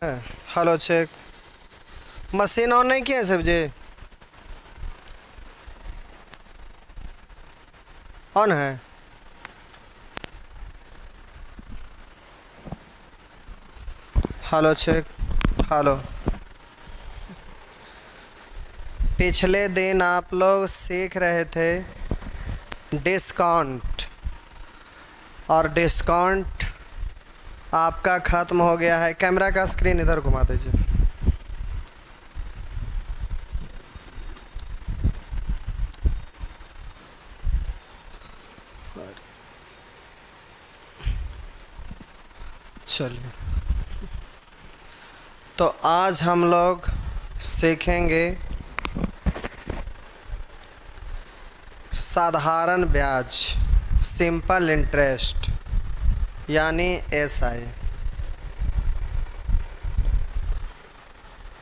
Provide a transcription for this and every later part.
Hello check. Machine on नहीं किया है सब जी? ऑन है। Hello check. हेलो। पिछले दिन आप लोग सीख रहे थे डिस्काउंट, और डिस्काउंट आपका ख़त्म हो गया है। कैमरा का स्क्रीन इधर घुमा दीजिए। चलिए, तो आज हम लोग सीखेंगे साधारण ब्याज, सिंपल इंटरेस्ट, यानी एसआई।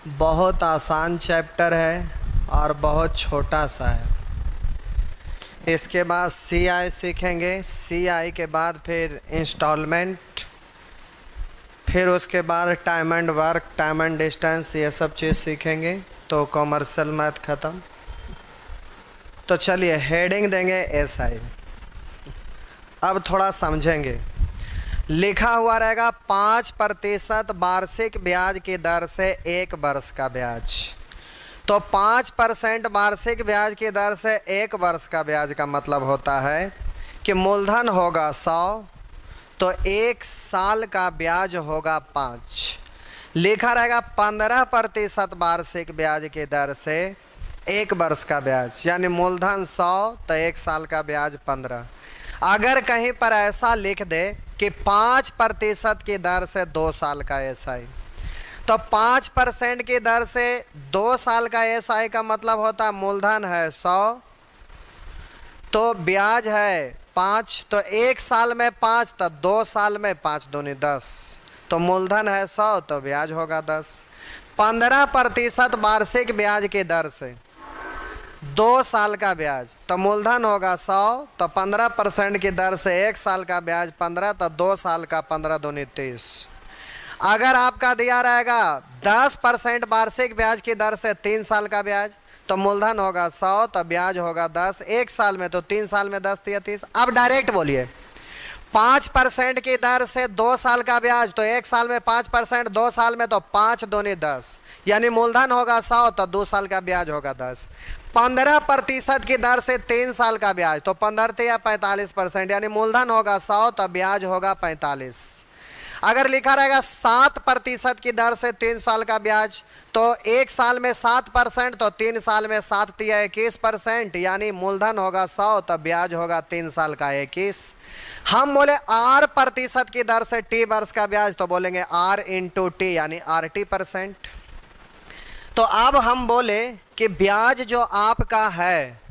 बहुत आसान चैप्टर है और बहुत छोटा सा है। इसके बाद सीआई सीखेंगे। सीआई के बाद फिर इंस्टॉलमेंट, फिर उसके बाद time and work, time and distance, ये सब चीज़ सीखेंगे तो कॉमर्शियल मैथ ख़त्म। तो चलिए हेडिंग देंगे एसआई। अब थोड़ा समझेंगे। लिखा हुआ रहेगा 5% वार्षिक ब्याज की दर से 1 वर्ष का ब्याज। तो 5% वार्षिक ब्याज की दर से 1 वर्ष का ब्याज का मतलब होता है कि मूलधन होगा 100, तो 1 साल का ब्याज होगा 5। लिखा रहेगा 15% वार्षिक ब्याज की दर से 1 वर्ष का ब्याज, यानी मूलधन 100 तो 1 साल का ब्याज 15। अगर कहीं पर ऐसा लिख दे कि 5% की दर से 2 साल का एसआई, तो 5% की दर से 2 साल का एसआई का मतलब होता है मूलधन है 100, तो ब्याज है 5, तो 1 साल में 5, तो 2 साल में 5 दूनी 10, तो मूलधन है 100 तो ब्याज होगा 10। 15% वार्षिक ब्याज की दर से 2 साल का ब्याज, तो मूलधन होगा 100, तो 15% की दर से 1 साल का ब्याज 15, तो 2 साल का 15 दूनी 30। अगर आपका दिया रहेगा 10% वार्षिक ब्याज की दर से 3 साल का ब्याज, तो मूलधन होगा 100, तो ब्याज होगा 10। 1 साल में तो 3 साल में 10 या 30। अब डायरेक्ट बोलिए, 5% की दर से 2 साल का ब्याज, तो 1 साल में 5%, 2 साल में तो 5 दूनी 10, यानी मूलधन होगा 100, तो 2 साल का ब्याज होगा 10। 15% की दर से 3 साल का ब्याज, तो 15 या 45%, यानी मूलधन होगा 100 तो ब्याज होगा 45। अगर लिखा रहेगा 7% की दर से 3 साल का ब्याज, तो 1 साल में 7%, तो 3 साल में 7 तिया 21%, यानी मूलधन होगा 100 तो ब्याज होगा 3 साल का 21। हम बोले 8% की दर से टी वर्ष का ब्याज, तो बोलेंगे R इंटू टी, यानी RT%। तो अब हम बोले कि ब्याज जो आपका है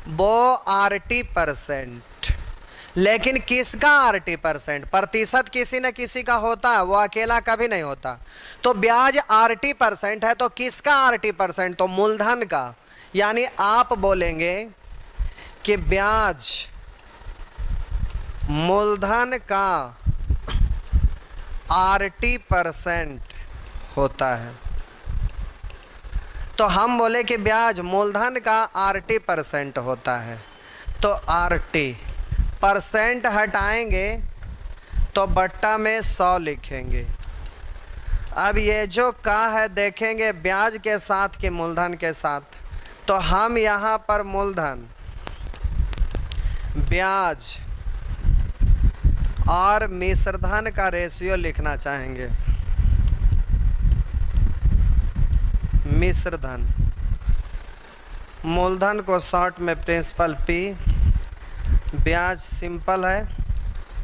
वो RT%, लेकिन किसका RT%? प्रतिशत किसी न किसी का होता है, वो अकेला कभी नहीं होता। तो ब्याज RT% है, तो किसका RT%? तो मूलधन का, यानी आप बोलेंगे कि ब्याज मूलधन का RT% होता है। तो हम बोले कि ब्याज मूलधन का RT% होता है, तो RT परसेंट हटाएंगे तो बट्टा में 100 लिखेंगे। अब ये जो का है देखेंगे ब्याज के साथ कि मूलधन के साथ, तो हम यहाँ पर मूलधन, ब्याज और मिश्रधन का रेशियो लिखना चाहेंगे। मिश्रधन, मूलधन को शॉर्ट में प्रिंसिपल P, ब्याज सिंपल है,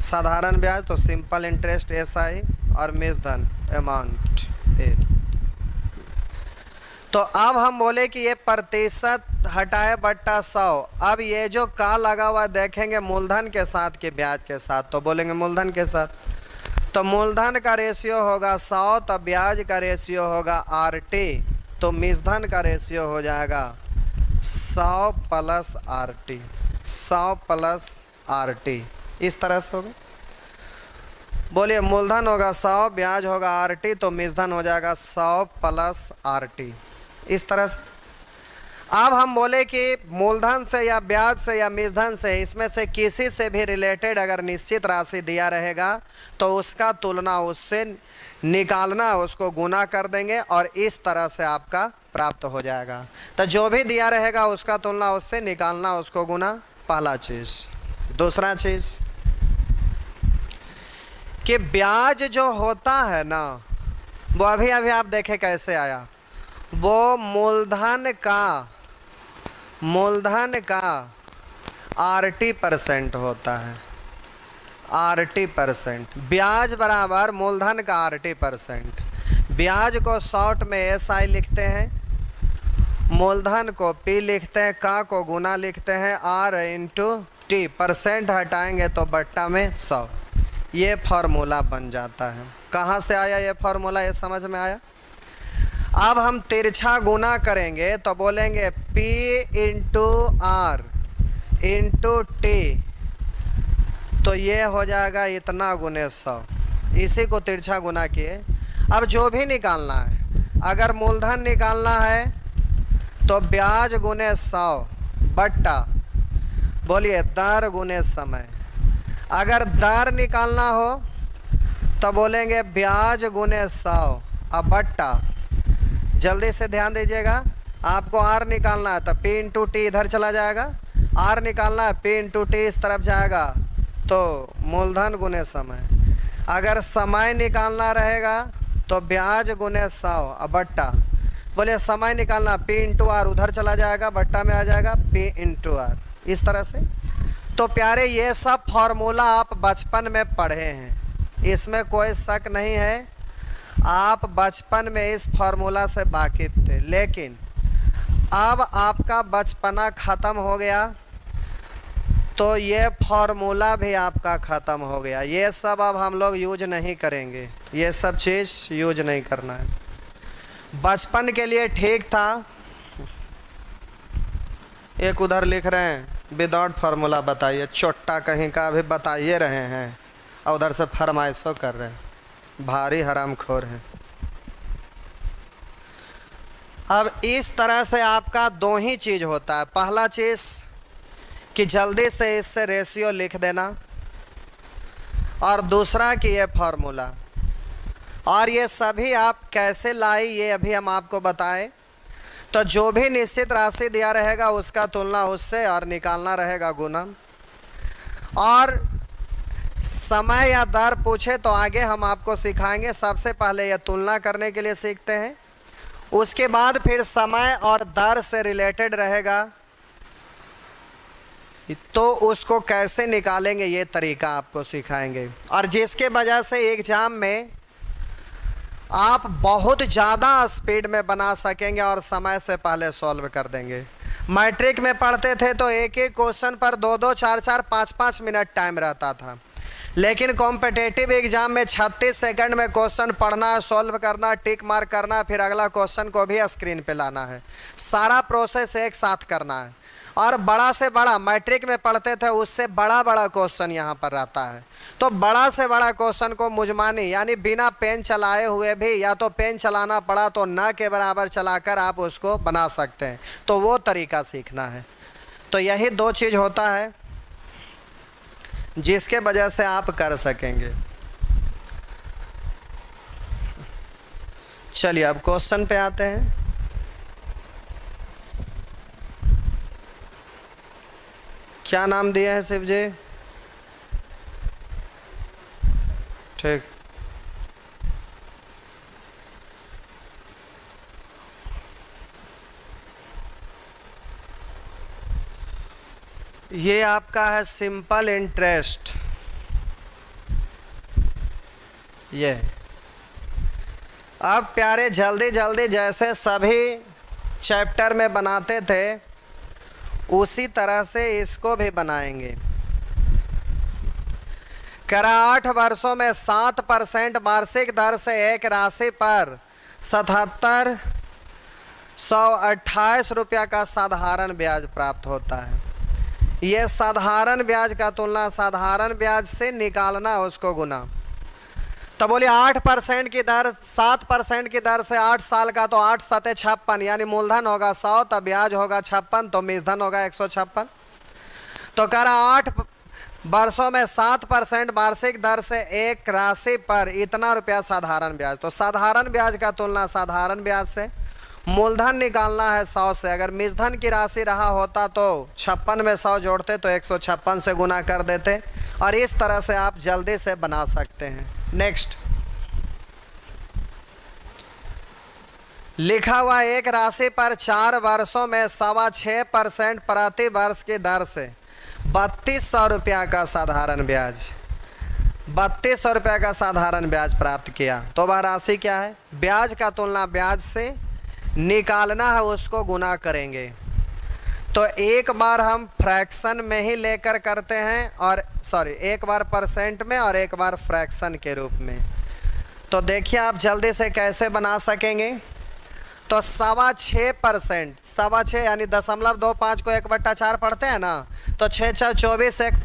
साधारण ब्याज तो सिंपल इंटरेस्ट SI, और मिश्रधन अमाउंट A। तो अब हम बोले कि ये प्रतिशत हटाए बट्टा 100। अब ये जो का लगा हुआ देखेंगे मूलधन के साथ कि ब्याज के साथ, तो बोलेंगे मूलधन के साथ। तो मूलधन का रेशियो होगा 100, तो ब्याज का रेशियो होगा RT, तो मिश्रधन का रेशियो हो जाएगा 100 प्लस RT, 100 प्लस RT, इस तरह से होगा। बोलिए मूलधन होगा 100, ब्याज होगा RT, तो मिश्रधन हो जाएगा 100 प्लस RT। इस तरह से अब हम बोले कि मूलधन से या ब्याज से या मिश्रधन से, इसमें से किसी से भी रिलेटेड अगर निश्चित राशि दिया रहेगा तो उसका तुलना उससे निकालना, उसको गुना कर देंगे और इस तरह से आपका प्राप्त हो जाएगा। तो जो भी दिया रहेगा उसका तुलना उससे निकालना, उसको गुना, पहला चीज़। दूसरा चीज़ कि ब्याज जो होता है ना, वो अभी अभी आप देखें कैसे आया, वो मूलधन का RT% होता है। RT%, ब्याज बराबर मूलधन का RT%। ब्याज को शॉर्ट में SI लिखते हैं, मूलधन को P लिखते हैं, का को गुना लिखते हैं, R इंटू T, परसेंट हटाएंगे तो बट्टा में 100। ये फार्मूला बन जाता है। कहाँ से आया ये फार्मूला, ये समझ में आया? अब हम तिरछा गुना करेंगे तो बोलेंगे P into R into T, तो ये हो जाएगा इतना गुने 100। इसी को तिरछा गुना किए। अब जो भी निकालना है, अगर मूलधन निकालना है तो ब्याज गुने 100 बट्टा, बोलिए दर गुने समय। अगर दर निकालना हो तो बोलेंगे ब्याज गुने 100 अब बट्टा, जल्दी से ध्यान दीजिएगा, आपको R निकालना है तो P इंटू T इधर चला जाएगा, R निकालना है P इंटू T इस तरफ जाएगा, तो मूलधन गुने समय। अगर समय निकालना रहेगा तो ब्याज गुने 100 अब बट्टा, बोलिए समय निकालना P इंटू R उधर चला जाएगा, बट्टा में आ जाएगा P इंटू R। इस तरह से तो प्यारे ये सब फार्मूला आप बचपन में पढ़े हैं, इसमें कोई शक नहीं है, आप बचपन में इस फार्मूला से वाकिफ थे। लेकिन अब आपका बचपना ख़त्म हो गया तो ये फार्मूला भी आपका ख़त्म हो गया। ये सब अब हम लोग यूज नहीं करेंगे, ये सब चीज़ यूज नहीं करना है। बचपन के लिए ठीक था। एक उधर लिख रहे हैं विदाउट फार्मूला बताइए, चोट्टा कहीं का भी बताइए रहे हैं और उधर से फरमाइशों कर रहे हैं, भारी हरामखोर है। अब इस तरह से आपका दो ही चीज़ होता है। पहला चीज़ कि जल्दी से इससे रेशियो लिख देना, और दूसरा कि ये फार्मूला। और ये सभी आप कैसे लाई ये अभी हम आपको बताएं। तो जो भी निश्चित राशि दिया रहेगा उसका तुलना उससे और निकालना रहेगा गुना। और समय या दर पूछे तो आगे हम आपको सिखाएंगे। सबसे पहले यह तुलना करने के लिए सीखते हैं, उसके बाद फिर समय और दर से रिलेटेड रहेगा तो उसको कैसे निकालेंगे ये तरीका आपको सिखाएंगे। और जिसके वजह से एग्ज़ाम में आप बहुत ज़्यादा स्पीड में बना सकेंगे और समय से पहले सॉल्व कर देंगे। मैट्रिक में पढ़ते थे तो एक एक क्वेश्चन पर 2-2, 4-4, 5-5 मिनट टाइम रहता था, लेकिन कॉम्पिटेटिव एग्ज़ाम में 36 सेकंड में क्वेश्चन पढ़ना, सॉल्व करना, टिक मार्क करना, फिर अगला क्वेश्चन को भी स्क्रीन पे लाना है। सारा प्रोसेस एक साथ करना है। और बड़ा से बड़ा मैट्रिक में पढ़ते थे उससे बड़ा बड़ा क्वेश्चन यहाँ पर रहता है। तो बड़ा से बड़ा क्वेश्चन को मुजमानी यानी बिना पेन चलाए हुए भी, या तो पेन चलाना पड़ा तो न के बराबर चलाकर आप उसको बना सकते हैं, तो वो तरीका सीखना है। तो यही दो चीज़ होता है जिसके वजह से आप कर सकेंगे। चलिए अब क्वेश्चन पे आते हैं। क्या नाम दिया है शिव जी? ठीक, ये आपका है सिंपल इंटरेस्ट। ये अब प्यारे जल्दी जल्दी जैसे सभी चैप्टर में बनाते थे उसी तरह से इसको भी बनाएंगे। करा 8 वर्षों में 7% वार्षिक दर से एक राशि पर 7728 रुपया का साधारण ब्याज प्राप्त होता है। यह साधारण ब्याज का तुलना साधारण ब्याज से निकालना, उसको गुना। तो बोलिए 8% की दर, 7% की दर से 8 साल का, तो 8 सते 56, यानी मूलधन होगा 100, तो ब्याज होगा 56, तो मूलधन होगा 156। तो कह रहा 8 वर्षों में 7% वार्षिक दर से एक राशि पर इतना रुपया साधारण ब्याज। तो साधारण ब्याज का तुलना साधारण ब्याज से, मूलधन निकालना है 100 से। अगर मूलधन की राशि रहा होता तो 56 में 100 जोड़ते तो 156 से गुना कर देते, और इस तरह से आप जल्दी से बना सकते हैं। नेक्स्ट, लिखा हुआ एक राशि पर 4 वर्षों में 6.25% प्रति वर्ष की दर से 3200 रुपया का साधारण ब्याज, 3200 रुपया का साधारण ब्याज प्राप्त किया। तो वह राशि क्या है? ब्याज का तुलना ब्याज से निकालना है, उसको गुना करेंगे। तो एक बार हम फ्रैक्शन में ही लेकर करते हैं, और एक बार परसेंट में और एक बार फ्रैक्शन के रूप में। तो देखिए आप जल्दी से कैसे बना सकेंगे। तो 6.25%, 6.25 यानी 0.25 को 1/4 पढ़ते हैं ना, तो 6 6 24 1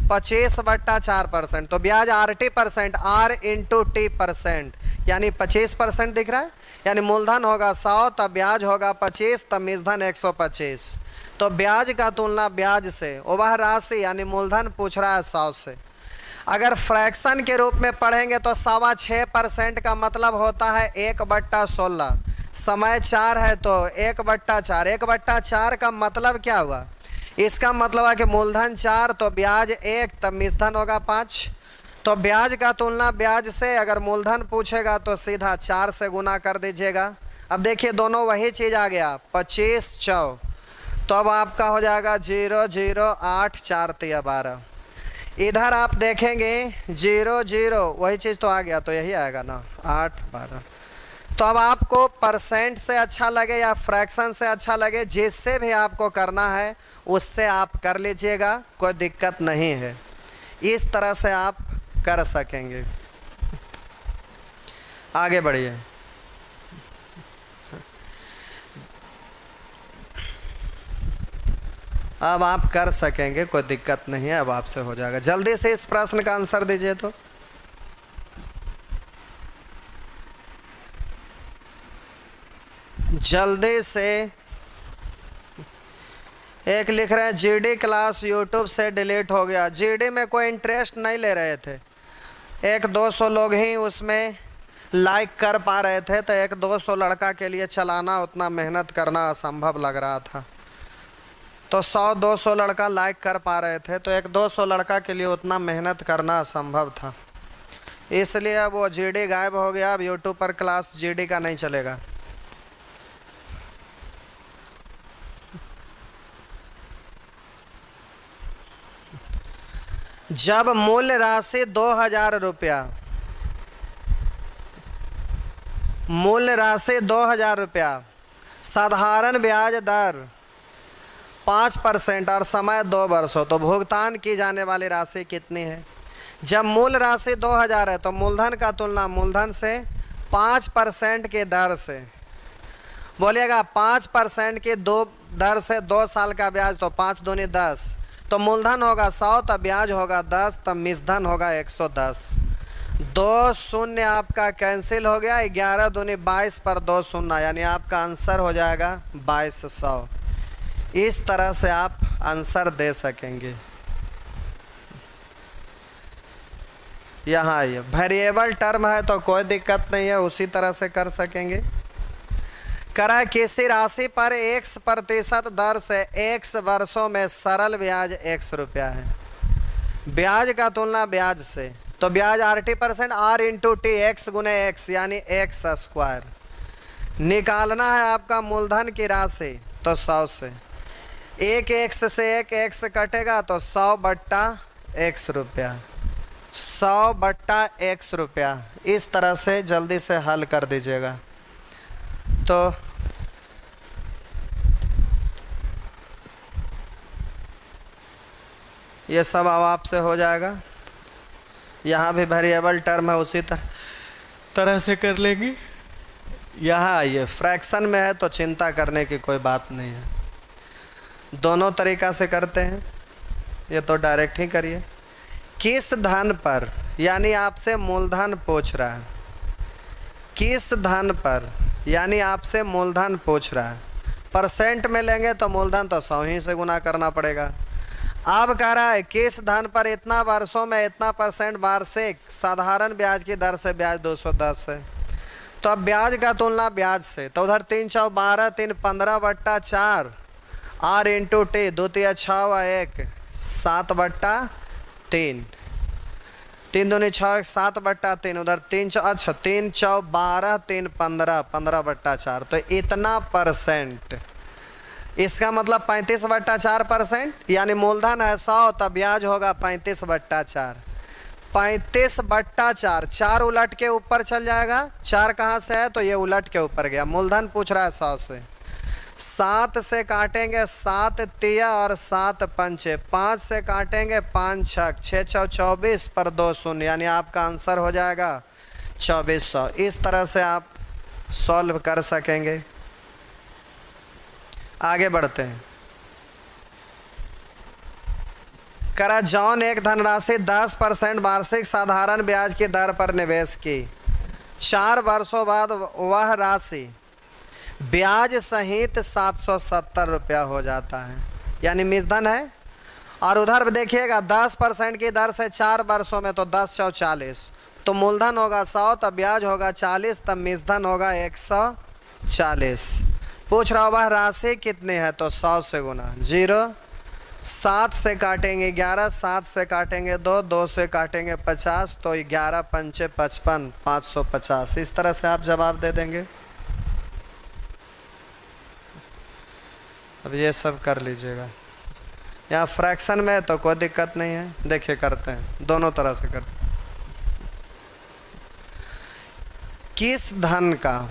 25/4%। तो ब्याज RT%, R इंटू T%, यानी 25% दिख रहा है, यानी मूलधन होगा 100, तब ब्याज होगा 25, तब मूलधन 125। तो ब्याज का तुलना ब्याज से, वह राशि यानी मूलधन पूछ रहा है 100 से। अगर फ्रैक्शन के रूप में पढ़ेंगे तो 6.25% का मतलब होता है 1/16। समय 4 है तो 1/4, 1/4 का मतलब क्या हुआ? इसका मतलब है कि मूलधन 4 तो ब्याज 1, तब मूलधन होगा 5। तो ब्याज का तुलना ब्याज से, अगर मूलधन पूछेगा तो सीधा 4 से गुना कर दीजिएगा। अब देखिए दोनों वही चीज़ आ गया, 25 4, तो अब आपका हो जाएगा 0 0 8 4 3 12। इधर आप देखेंगे 0 0, वही चीज़ तो आ गया, तो यही आएगा ना 8 12। तो अब आपको परसेंट से अच्छा लगे या फ्रैक्शन से अच्छा लगे, जिससे भी आपको करना है उससे आप कर लीजिएगा, कोई दिक्कत नहीं है। इस तरह से आप कर सकेंगे। आगे बढ़िए। अब आप कर सकेंगे, कोई दिक्कत नहीं है, अब आपसे हो जाएगा। जल्दी से इस प्रश्न का आंसर दीजिए। तो जल्दी से। एक लिख रहे हैं जीडी क्लास यूट्यूब से डिलीट हो गया। जीडी में कोई इंटरेस्ट नहीं ले रहे थे, 100-200 लोग ही उसमें लाइक कर पा रहे थे, तो 100-200 लड़का के लिए चलाना, उतना मेहनत करना असंभव लग रहा था। तो 100-200 लड़का लाइक कर पा रहे थे, तो 100-200 लड़का के लिए उतना मेहनत करना असंभव था, इसलिए अब वो जीडी गायब हो गया। अब यूट्यूब पर क्लास जीडी का नहीं चलेगा। जब मूल्य राशि 2000 रुपया, मूल्य राशि 2000 रुपया, साधारण ब्याज दर 5% और समय 2 वर्ष हो, तो भुगतान की जाने वाली राशि कितनी है? जब मूल राशि 2000 है तो मूलधन का तुलना मूलधन से 5% की दर से, बोलिएगा 5% की दर से 2 साल का ब्याज, तो 5 दूनी 10, तो मूलधन होगा 100, तब ब्याज होगा 10, तब मूलधन होगा 110। 2 शून्य आपका कैंसिल हो गया, 11 दूनी 22 पर 2 शून्य, यानी आपका आंसर हो जाएगा 2200। इस तरह से आप आंसर दे सकेंगे। यहाँ आइए, वेरिएबल टर्म है तो कोई दिक्कत नहीं है, उसी तरह से कर सकेंगे। करा किसी राशि पर x% दर से x वर्षों में सरल ब्याज x रुपया है। ब्याज का तुलना ब्याज से, तो ब्याज RT%, R into T, x गुने एक्स, यानी x²। निकालना है आपका मूलधन की राशि, तो 100 से, एक x से एक x कटेगा, तो 100/x रुपया, 100/x रुपया। इस तरह से जल्दी से हल कर दीजिएगा। तो ये सब अब आपसे हो जाएगा। यहाँ भी वेरिएबल टर्म है, उसी तरह से कर लेंगे। यहाँ आइए, फ्रैक्शन में है तो चिंता करने की कोई बात नहीं है, दोनों तरीक़ा से करते हैं। ये तो डायरेक्ट ही करिए। किस धन पर, यानी आपसे मूलधन पूछ रहा है, किस धन पर यानी आपसे मूलधन पूछ रहा है। परसेंट में लेंगे तो मूलधन तो 100 ही से गुना करना पड़ेगा। अब कह रहा है किस धन पर इतना वर्षों में इतना % वार्षिक साधारण ब्याज की दर से ब्याज 210 है। तो अब ब्याज का तुलना ब्याज से, तो उधर 3 चौ 12 3 15/4 R इंटू टी, 2 तिया 6 व 1 7/3, 3 दूनी 6 1 7/3, उधर 3 चौ, अच्छा 3 चौ 12 3 15 15/4, तो इतना %। इसका मतलब 35/4%, यानी मूलधन है 100 तब ब्याज होगा 35/4। 35/4, 4 उलट के ऊपर चल जाएगा। 4 कहाँ से है तो ये उलट के ऊपर गया। मूलधन पूछ रहा है 100 से, 7 से काटेंगे 7 तिया और 7 पंचे, 5 से काटेंगे 5 छक, 6 चौ 24 पर 2 शून्य, यानी आपका आंसर हो जाएगा 2400। इस तरह से आप सॉल्व कर सकेंगे। आगे बढ़ते हैं। करा जॉन एक धनराशि 10% वार्षिक साधारण ब्याज की दर पर निवेश की। 4 वर्षों बाद वह राशि ब्याज सहित 770 रुपया हो जाता है, यानी मिश्रधन है। और उधर देखिएगा 10% की दर से 4 वर्षों में, तो 10 चौ 40, तो मूलधन होगा 100 तब ब्याज होगा 40 तब मिश्रधन होगा 140। पूछ रहा वह राशि कितनी है, तो 100 से गुना 0, 7 से काटेंगे 11, 7 से काटेंगे 2, 2 से काटेंगे 50, तो 11 पंचे 55, 550। इस तरह से आप जवाब दे देंगे। अब ये सब कर लीजिएगा। यहाँ फ्रैक्शन में तो कोई दिक्कत नहीं है, देखिए करते हैं, दोनों तरह से करते हैं। किस धन का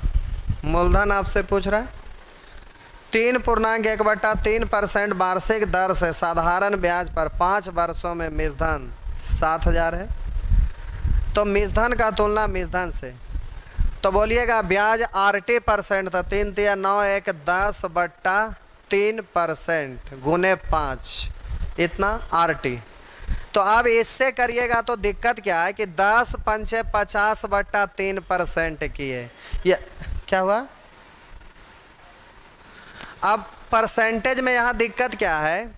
मूलधन आपसे पूछ रहा है, 3.1/3% वार्षिक दर से साधारण ब्याज पर 5 वर्षों में मिश्रधन 7000 है। तो मिश्रधन का तुलना मिश्रधन से, तो बोलिएगा ब्याज RT % था, 3 तिया 9 1 10/3% गुने 5, इतना RT। तो अब इससे करिएगा तो दिक्कत क्या है कि 10 पंचे 50/3% की है। ये क्या हुआ। अब परसेंटेज में यहाँ दिक्कत क्या है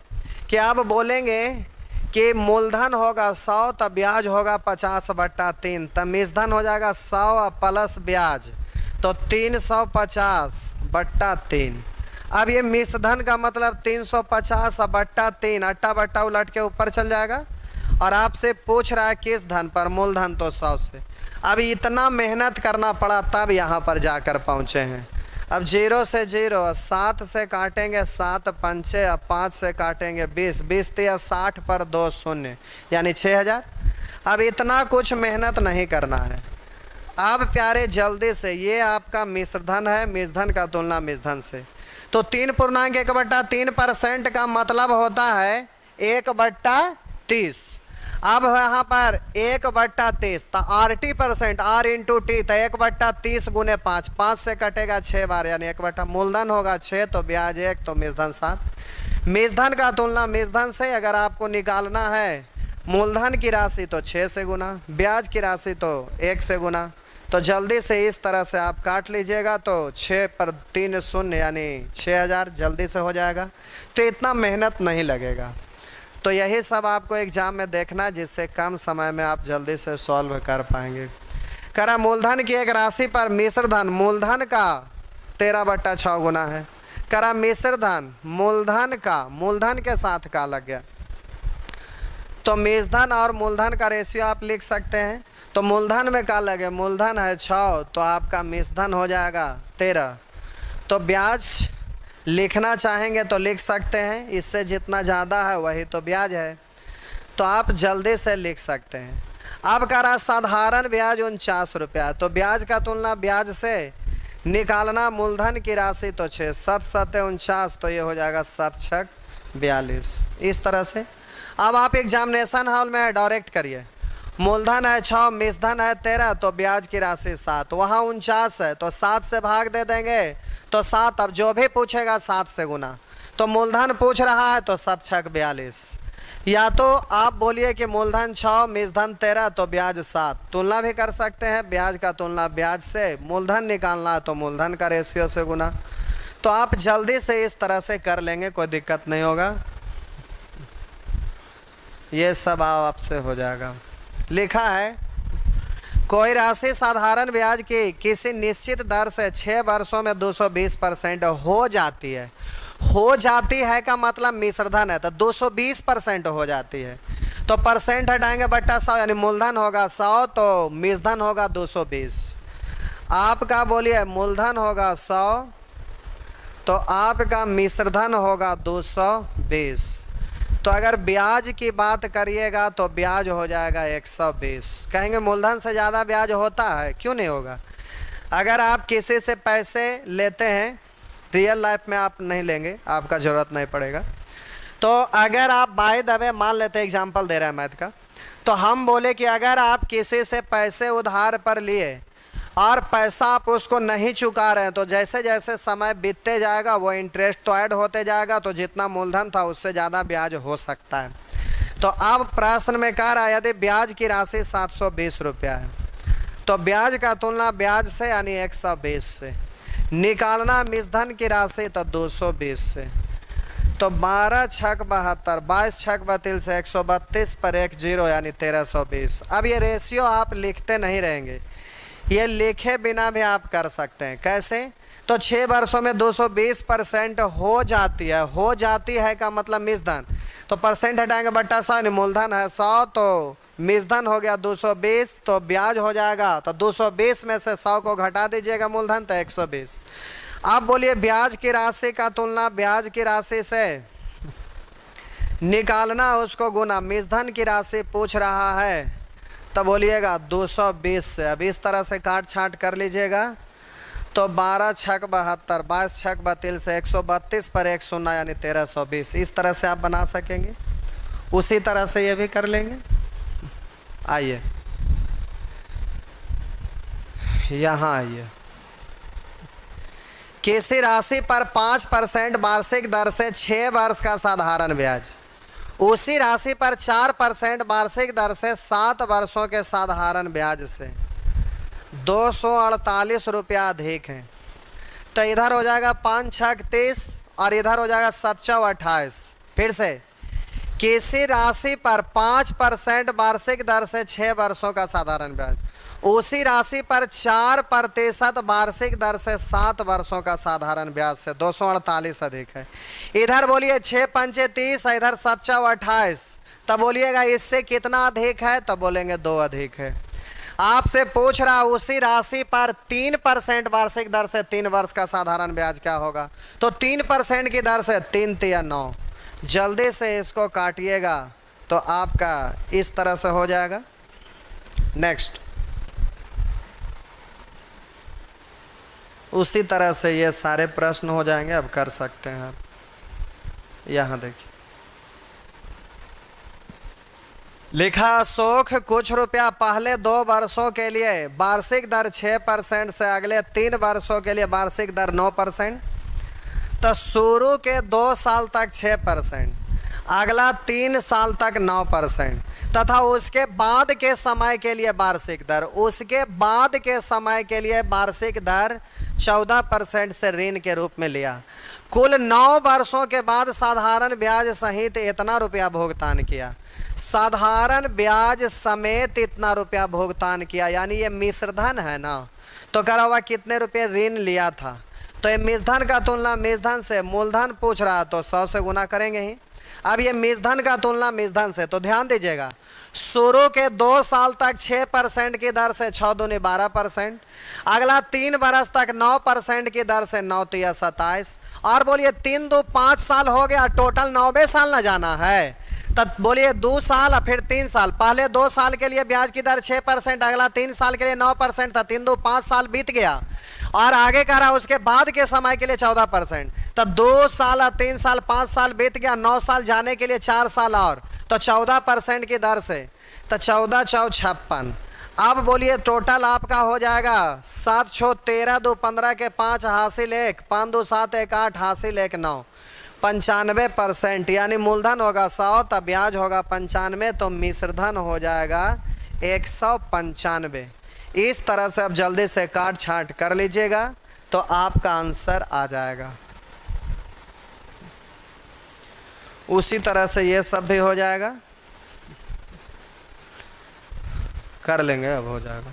कि आप बोलेंगे कि मूलधन होगा 100 तब ब्याज होगा 50/3, तब मिश्रधन हो जाएगा 100 प्लस ब्याज, तो 350/3। अब ये मिश्रधन का मतलब 350/3, अट्टा बट्टा उलट के ऊपर चल जाएगा। और आपसे पूछ रहा है किस धन पर, मूलधन तो 100 से। अब इतना मेहनत करना पड़ा तब यहाँ पर जाकर पहुँचे हैं। अब 0 से 0, 7 से काटेंगे 7 पंचे, अब 5 से काटेंगे 20, 20 तिया 60 पर 2 शून्य, यानी 6000। अब इतना कुछ मेहनत नहीं करना है। अब प्यारे जल्दी से, ये आपका मिश्रधन है, मिश्रधन का तुलना मिश्रधन से, तो 3.1/3% का मतलब होता है 1/30। अब यहाँ पर 1/30, तो RT %, R इंटू टी, तो 1/30 गुने 5, 5 से कटेगा 6 बार, यानी 1/, मूलधन होगा 6 तो ब्याज 1 तो मिश्रधन 7। मिश्रधन का तुलना मिश्रधन से अगर आपको निकालना है मूलधन की राशि तो 6 से गुना, ब्याज की राशि तो 1 से गुना। तो जल्दी से इस तरह से आप काट लीजिएगा, तो 6 पर 3 शून्य, यानी 6000 जल्दी से हो जाएगा। तो इतना मेहनत नहीं लगेगा। तो यही सब आपको एग्जाम में देखना, जिससे कम समय में आप जल्दी से सॉल्व कर पाएंगे। करा मूलधन की एक राशि पर मिश्रधन मूलधन का 13/6 गुना है। करा मिश्रधन मूलधन का, मूलधन के साथ का लग गया, तो मिश्रधन और मूलधन का रेशियो आप लिख सकते हैं। तो मूलधन में का लगे, मूलधन है 6, तो आपका मिश्रधन हो जाएगा 13। तो ब्याज लिखना चाहेंगे तो लिख सकते हैं, इससे जितना ज़्यादा है वही तो ब्याज है, तो आप जल्दी से लिख सकते हैं। अब कह रहा साधारण ब्याज 49 रुपया, तो ब्याज का तुलना ब्याज से निकालना मूलधन की राशि तो 6, 7 7 49, तो ये हो जाएगा 7 6 42। इस तरह से अब आप एग्जामिनेशन हॉल में डायरेक्ट करिए, मूलधन है 6, मिश्रधन है 13, तो ब्याज की राशि 7, वहाँ 49 है तो 7 से भाग दे देंगे तो 7। अब जो भी पूछेगा 7 से गुना, तो मूलधन पूछ रहा है तो 7 6 42। या तो आप बोलिए कि मूलधन 6 मिश्रधन 13 तो ब्याज 7, तुलना भी कर सकते हैं, ब्याज का तुलना ब्याज से, मूलधन निकालना तो मूलधन का रेशियो से गुना। तो आप जल्दी से इस तरह से कर लेंगे, कोई दिक्कत नहीं होगा, ये सब आपसे हो जाएगा। लिखा है कोई राशि साधारण ब्याज की किसी निश्चित दर से 6 वर्षों में 220% हो जाती है। हो जाती है का मतलब मिश्रधन है तो 220% हो जाती है, तो परसेंट हटाएंगे बट्टा 100, यानी मूलधन होगा 100 तो मिश्रधन होगा 220। आपका बोलिए मूलधन होगा 100 तो आपका मिश्रधन होगा 220। तो अगर ब्याज की बात करिएगा तो ब्याज हो जाएगा 120। कहेंगे मूलधन से ज़्यादा ब्याज होता है, क्यों नहीं होगा। अगर आप किसी से पैसे लेते हैं, रियल लाइफ में आप नहीं लेंगे, आपका ज़रूरत नहीं पड़ेगा, तो अगर आप बाय द वे मान लेते हैं, एग्जांपल दे रहे हैं मैथ का, तो हम बोले कि अगर आप किसी से पैसे उधार पर लिए और पैसा आप उसको नहीं चुका रहे हैं, तो जैसे जैसे समय बीतते जाएगा वो इंटरेस्ट तो ऐड होते जाएगा, तो जितना मूलधन था उससे ज़्यादा ब्याज हो सकता है। तो अब प्रश्न में कह रहा है यदि ब्याज की राशि 720 रुपया है तो ब्याज का तुलना ब्याज से यानी 120 से, निकालना मिश्रधन की राशि तो 220 से। तो 12 छक 72, 22 छक 32 से 132 पर 1 0 यानी 1320। अब ये रेशियो आप लिखते नहीं रहेंगे, ये लिखे बिना भी आप कर सकते हैं। कैसे, तो 6 वर्षों में 220% हो जाती है। हो जाती है का मतलब मिश्रधन, तो परसेंट हटाएंगे बट्टा 100, यानी मूलधन है 100 तो मिश्रधन हो गया 220, तो ब्याज हो जाएगा, तो 220 में से 100 को घटा दीजिएगा मूलधन तो 120। आप बोलिए ब्याज की राशि का तुलना ब्याज की राशि से, निकालना उसको गुना मिश्रधन की राशि पूछ रहा है, तब बोलिएगा 220 से। अब इस तरह से काट छाँट कर लीजिएगा, तो 12 छक 72, 22 छक 32 से 132 पर 1 0 यानी 1320। इस तरह से आप बना सकेंगे, उसी तरह से ये भी कर लेंगे। आइए यहाँ आइए, किसी राशि पर 5% वार्षिक दर से 6 वर्ष का साधारण ब्याज, उसी राशि पर 4% वार्षिक दर से 7 वर्षों के साधारण ब्याज से 248 रुपया अधिक है। तो इधर हो जाएगा 5 छक 30 और इधर हो जाएगा 7 चौ 28। फिर से किसी राशि पर 5% वार्षिक दर से 6 वर्षों का साधारण ब्याज, उसी राशि पर 4% वार्षिक दर से 7 वर्षों का साधारण ब्याज से 248 अधिक है। इधर बोलिए 6 पंचे 30, इधर 7 चौ 28, तब बोलिएगा इससे कितना अधिक है, तब बोलेंगे 2 अधिक है। आपसे पूछ रहा उसी राशि पर 3% वार्षिक दर से 3 वर्ष का साधारण ब्याज क्या होगा, तो 3% की दर से 3 तिया 9। जल्दी से इसको काटिएगा तो आपका इस तरह से हो जाएगा। नेक्स्ट, उसी तरह से ये सारे प्रश्न हो जाएंगे, अब कर सकते हैं आप। यहाँ देखिए लिखा शोख कुछ रुपया पहले 2 वर्षों के लिए वार्षिक दर 6% से अगले 3 वर्षों के लिए वार्षिक दर 9%, तो शुरू के 2 साल तक 6%, अगला 3 साल तक 9%, तथा उसके बाद के समय के लिए वार्षिक दर, उसके बाद के समय के लिए वार्षिक दर 14% से ऋण के रूप में लिया। कुल 9 वर्षों के बाद साधारण ब्याज सहित इतना रुपया भुगतान किया, साधारण ब्याज समेत इतना रुपया भुगतान किया, यानी ये मिश्रधन है ना, तो कह रहा हुआ कितने रुपये ऋण लिया था, तो ये मिश्रधन का तुलना मिश्रधन से, मूलधन पूछ रहा तो 100 से गुना करेंगे ही। अब ये मिश्रधन का तुलना मिश्रधन से, तो ध्यान दीजिएगा शुरू के 2 साल तक 6% की दर से 6 दूनी 12%, अगला 3 वर्ष तक 9% की दर से 9 तिया 27, और बोलिए 3 दो 5 साल हो गया, टोटल 90 साल न जाना है, तब बोलिए 2 साल और फिर 3 साल। पहले 2 साल के लिए ब्याज की दर 6%, अगला 3 साल के लिए 9% था, 3 दो 5 साल बीत गया, और आगे कह रहा उसके बाद के समय के लिए 14%, तब 2 साल और 3 साल 5 साल बीत गया, 9 साल जाने के लिए 4 साल और, तो 14% की दर से, तो 14 चौ 56। अब बोलिए टोटल आपका हो जाएगा 7 छो 13, 2 15 के 5 हासिल 1, 5 2 7 1 8 हासिल 1 9, 95%, यानी मूलधन होगा 100 तब ब्याज होगा 95, तो मिश्रधन हो जाएगा 195। इस तरह से आप जल्दी से काट छांट कर लीजिएगा तो आपका आंसर आ जाएगा। उसी तरह से ये सब भी हो जाएगा, कर लेंगे, अब हो जाएगा।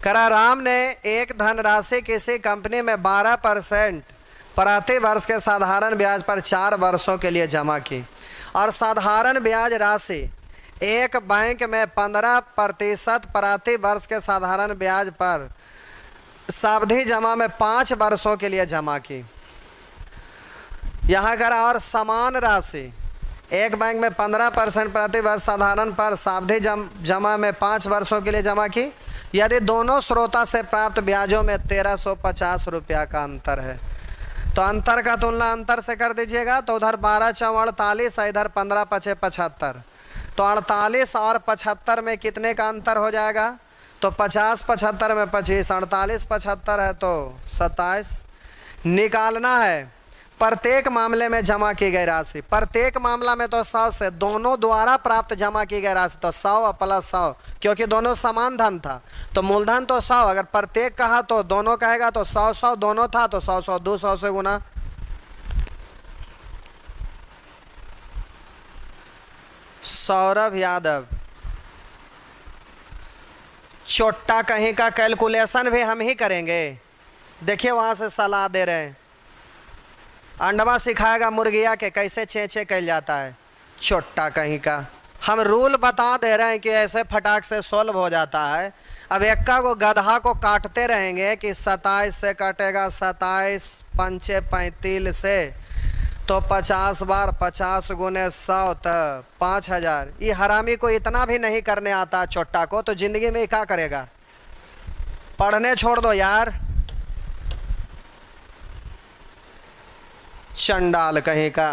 करा राम ने एक धनराशि किसी कंपनी में 12% प्रति वर्ष के साधारण ब्याज पर 4 वर्षों के लिए जमा की और साधारण ब्याज राशि एक बैंक में 15% प्रति वर्ष के साधारण ब्याज पर सावधि जमा में 5 वर्षों के लिए जमा की। यहाँ करा और समान राशि एक बैंक में 15% प्रति वर्ष साधारण पर सावधि जमा में 5 वर्षों के लिए जमा की यदि दोनों स्रोता से प्राप्त ब्याजों में 1350 रुपया का अंतर है। तो अंतर का तुलना अंतर से कर दीजिएगा, तो उधर 12 चौं 48 है, इधर 15 पचे 75, तो 48 और 75 में कितने का अंतर हो जाएगा? तो 50 75 में 25, 48 75 है तो 27। निकालना है प्रत्येक मामले में जमा की गई राशि, प्रत्येक मामला में तो 100 से दोनों द्वारा प्राप्त जमा की गई राशि, तो 100 प्लस 100, क्योंकि दोनों समान धन था तो मूलधन तो 100, अगर प्रत्येक कहा तो दोनों कहेगा तो 100 100 दोनों था तो 100 100 200 से गुना। सौरभ यादव, छोटा कहीं का कैलकुलेशन भी हम ही करेंगे। देखिए वहां से सलाह दे रहे हैं, अंडवा सिखाएगा मुर्गिया के कैसे चेंचे कैल जाता है। छोटा कहीं का हम रूल बता दे रहे हैं कि ऐसे फटाक से सोल्व हो जाता है। अब एक्का को गधा को काटते रहेंगे कि 27 से कटेगा 27 पंचे 35 से, तो 50 बार 50 गुने 100 तो 5000। ये हरामी को इतना भी नहीं करने आता छोटा को, तो ज़िंदगी में क्या करेगा? पढ़ने छोड़ दो यार, चंडाल कहीं का।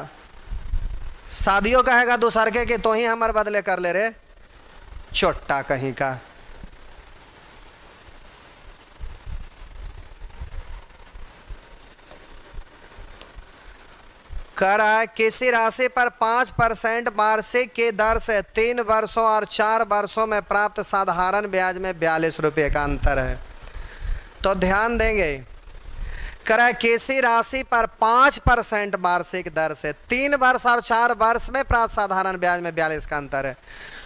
शादियों कहेगा दूसर के कि तो ही हमारे बदले कर ले रे, छोटा कहीं का। करा किसी राशि पर 5% वार्षिक की दर से 3 वर्षों और 4 वर्षों में प्राप्त साधारण ब्याज में 42 रुपये का अंतर है। तो ध्यान देंगे, करा किसी राशि पर 5% वार्षिक दर से 3 वर्ष और 4 वर्ष में प्राप्त साधारण ब्याज में 42 का अंतर है।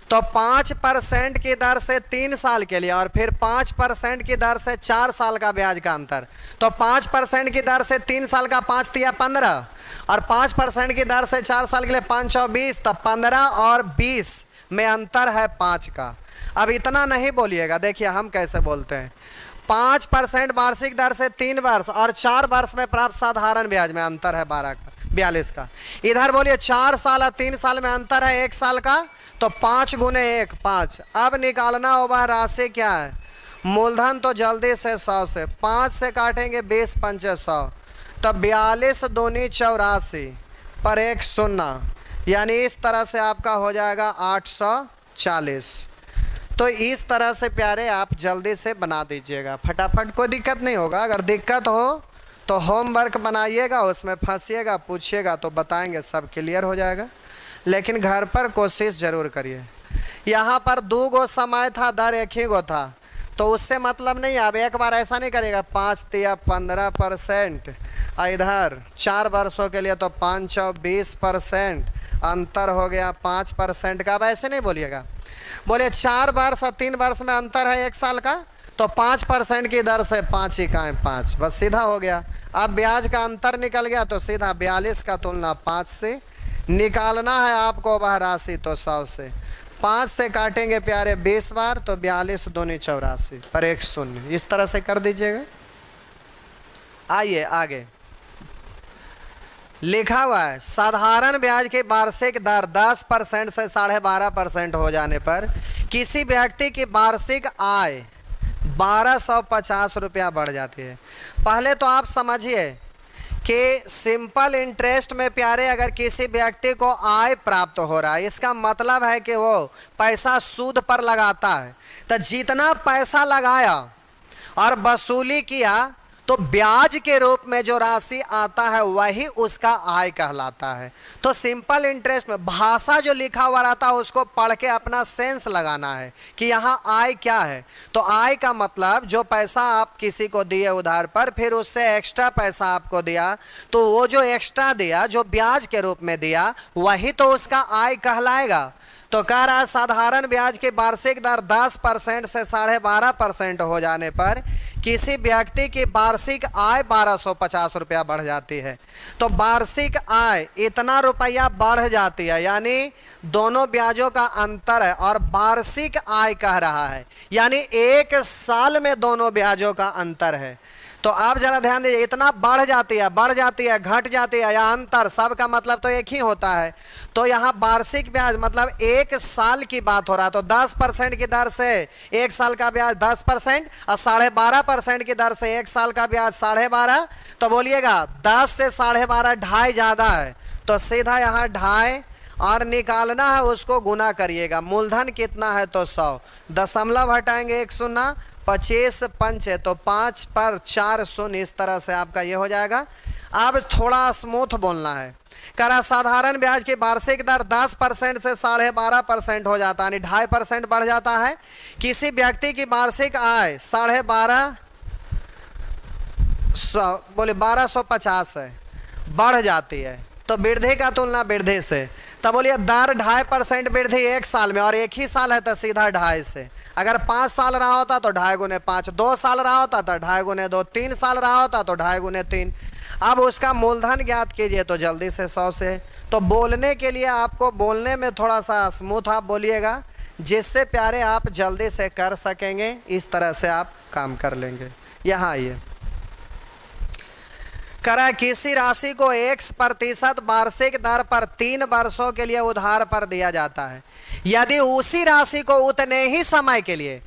तो 5% की दर से 3 साल के लिए और फिर 5% की दर से 4 साल का ब्याज का अंतर। तो 5% की दर से 3 साल का 5 तिया 15 और 5% की दर से 4 साल के लिए 5 और 20, तब 15 और 20 में अंतर है 5 का। अब इतना नहीं बोलिएगा, देखिए हम कैसे बोलते हैं। 5% वार्षिक दर से 3 वर्ष और 4 वर्ष में प्राप्त साधारण ब्याज में अंतर है 42 का। इधर बोलिए 4 साल और 3 साल में अंतर है 1 साल का, तो 5 गुने 1 5। अब निकालना होगा राशि क्या है? मूलधन तो जल्दी से 100 से 5 से काटेंगे 20 पंचे 100, तब 42 दूनी 84 पर 1 0, यानी इस तरह से आपका हो जाएगा 840। तो इस तरह से प्यारे आप जल्दी से बना दीजिएगा फटाफट, कोई दिक्कत नहीं होगा। अगर दिक्कत हो तो होमवर्क बनाइएगा, उसमें फंसिएगा पूछिएगा तो बताएंगे, सब क्लियर हो जाएगा। लेकिन घर पर कोशिश ज़रूर करिए। यहाँ पर 2 गो समय था, दर 1 ही गो था, तो उससे मतलब नहीं। अब एक बार ऐसा नहीं करेगा 5 तिया 15%, इधर 4 वर्षों के लिए तो 5 और 20% अंतर हो गया 5% का। अब ऐसे नहीं बोलिएगा, बोले 4 वर्ष और 3 वर्ष में अंतर है 1 साल का, तो 5% की दर से 5 इकाएँ 5, बस सीधा हो गया। अब ब्याज का अंतर निकल गया तो सीधा 42 का तुलना 5 से निकालना है आपको वह राशि, तो 100 से 5 से काटेंगे प्यारे 20 बार, तो 42 दूनी 84 पर 1 0। इस तरह से कर दीजिएगा। आइए आगे लिखा हुआ है, साधारण ब्याज की वार्षिक दर 10% से 12.5% हो जाने पर किसी व्यक्ति की वार्षिक आय 1250 रुपया बढ़ जाती है। पहले तो आप समझिए कि सिंपल इंटरेस्ट में प्यारे अगर किसी व्यक्ति को आय प्राप्त हो रहा है, इसका मतलब है कि वो पैसा सूद पर लगाता है, तो जितना पैसा लगाया और वसूली किया तो ब्याज के रूप में जो राशि आता है वही उसका आय कहलाता है। तो सिंपल इंटरेस्ट में भाषा जो लिखा हुआ रहता है उसको पढ़ के अपना सेंस लगाना है कि यहाँ आय क्या है। तो आय का मतलब जो पैसा आप किसी को दिए उधार पर, फिर उससे एक्स्ट्रा पैसा आपको दिया, तो वो जो एक्स्ट्रा दिया जो ब्याज के रूप में दिया वही तो उसका आय कहलाएगा। तो कह रहा है साधारण ब्याज की वार्षिक दर 10% से 12.5% हो जाने पर किसी व्यक्ति की वार्षिक आय 1250 रुपया बढ़ जाती है। तो वार्षिक आय इतना रुपया बढ़ जाती है, यानी दोनों ब्याजों का अंतर है और वार्षिक आय कह रहा है, यानी एक साल में दोनों ब्याजों का अंतर है। तो आप जरा ध्यान दीजिए, इतना बढ़ जाती है, घट जाती है या अंतर, सब का मतलब तो एक ही होता है। तो यहाँ वार्षिक ब्याज मतलब एक साल की बात हो रहा है। तो 10% की दर से एक साल का ब्याज 10% और 12.5% की दर से एक साल का ब्याज 12.5। तो बोलिएगा 10 से 12.5 ढाई ज़्यादा है, तो सीधा यहाँ ढाई और निकालना है, उसको गुना करिएगा। मूलधन कितना है तो 100, दशमलव हटाएंगे 1 शून्य, 25 पंच है तो 5 पर 4 शून्य, इस तरह से आपका ये हो जाएगा। अब थोड़ा स्मूथ बोलना है। करा साधारण ब्याज की वार्षिक दर 10% से 12.5% हो जाता है, यानी 2.5% बढ़ जाता है। किसी व्यक्ति की वार्षिक आय 1250 है, बढ़ जाती है, तो वृद्धि का तुलना वृद्धि से, तब बोलिए दर 2.5% वृद्धि एक साल में, और एक ही साल है तो सीधा 2.5 से। अगर 5 साल रहा होता तो 2.5 गुने 5, 2 साल रहा होता तो 2.5 गुने 2, 3 साल रहा होता तो 2.5 गुने 3। अब उसका मूलधन ज्ञात कीजिए तो जल्दी से 100 से। तो बोलने के लिए आपको बोलने में थोड़ा सा स्मूथ आप बोलिएगा, जिससे प्यारे आप जल्दी से कर सकेंगे। इस तरह से आप काम कर लेंगे। यहाँ आइए, करा किसी राशि को 1% वार्षिक दर पर 3 वर्षों के लिए उधार पर दिया जाता है। यदि उसी राशि को उतने ही समय के लिए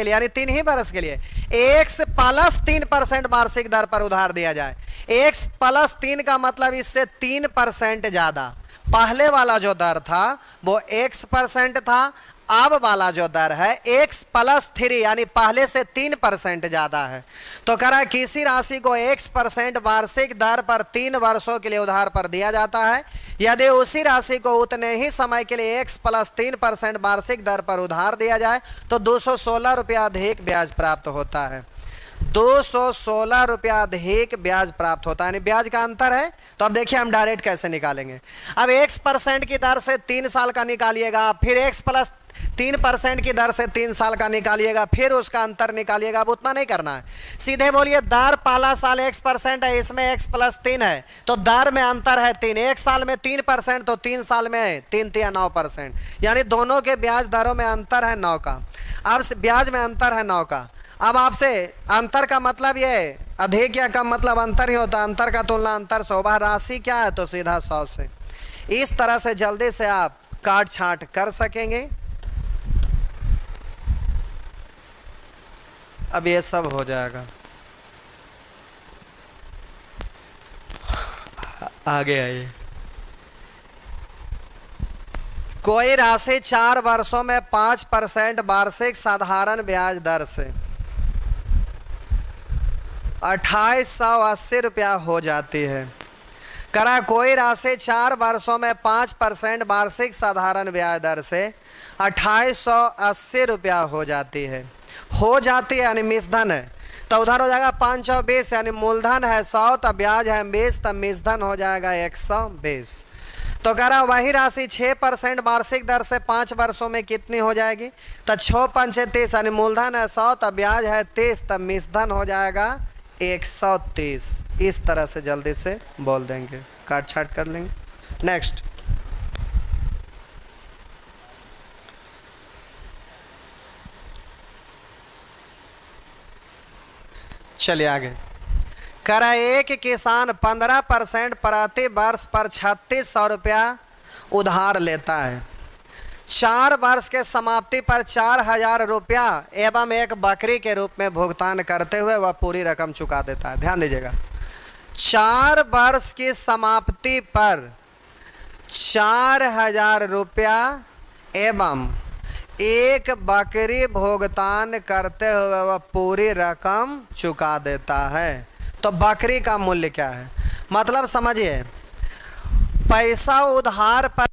यानी 3 ही वर्ष के लिए x + 3% वार्षिक दर पर उधार दिया जाए। x + 3 का मतलब इससे 3% ज्यादा। पहले वाला जो दर था वो x% था, अब वाला जो दर है x + 3 यानी पहले से 3% ज्यादा है। तो करा किसी राशि को 1% वार्षिक दर पर 3 वर्षों के लिए उधार पर दिया जाता है। यदि उसी राशि को उतने ही समय के लिए x + 3% वार्षिक दर पर उधार दिया जाए तो 216 रुपया अधिक ब्याज प्राप्त होता है। 216 रुपया अधिक ब्याज प्राप्त होता है, यानी ब्याज का अंतर है। तो अब देखिए हम डायरेक्ट कैसे निकालेंगे। अब 1% की दर से 3 साल का निकालिएगा, फिर x + 3% की दर से 3 साल का निकालिएगा, फिर उसका अंतर निकालिएगा। अब उतना नहीं करना है, सीधे बोलिए दर पहला साल 1% है, इसमें x + 3 है तो दर में अंतर है 3। एक साल में 3% तो 3 साल में 3 × 9%, यानी दोनों के ब्याज दरों में अंतर है 9 का। अब ब्याज में अंतर है 9 का। अब आपसे अंतर का मतलब ये अधिक या कम मतलब अंतर ही होता है, अंतर का तुलना अंतर से होगा। राशि क्या है तो सीधा 100 से। इस तरह से जल्दी से आप काट छांट कर सकेंगे। अब ये सब हो जाएगा। आगे आइए, कोई राशि 4 वर्षों में 5% वार्षिक साधारण ब्याज दर से 2880 रुपया हो जाती है। करा कोई राशि 4 वर्षों में 5% वार्षिक साधारण ब्याज दर से 2880 रुपया हो जाती है यानी मिश्रधन है, तो उधर हो जाएगा 520, यानी मूलधन है 100 तब ब्याज है 20 तब मिश्रधन हो जाएगा 120। तो कह रहा वही राशि 6% वार्षिक दर से 5 वर्षों में कितनी हो जाएगी, तो 6 × 5 = 30, यानी मूलधन है 100 तब ब्याज है 30 तब मिश्रधन हो जाएगा 130। इस तरह से जल्दी से बोल देंगे, काट छाट कर लेंगे। नेक्स्ट, चलिए आगे। करा एक किसान 15% प्रति वर्ष पर 3600 रुपया उधार लेता है। 4 वर्ष के समाप्ति पर 4000 रुपया एवं एक बकरी के रूप में भुगतान करते हुए वह पूरी रकम चुका देता है। ध्यान दीजिएगा, 4 वर्ष की समाप्ति पर 4000 रुपया एवं एक बकरी भुगतान करते हुए वह पूरी रकम चुका देता है। तो बकरी का मूल्य क्या है? मतलब समझिए, पैसा उधार पर,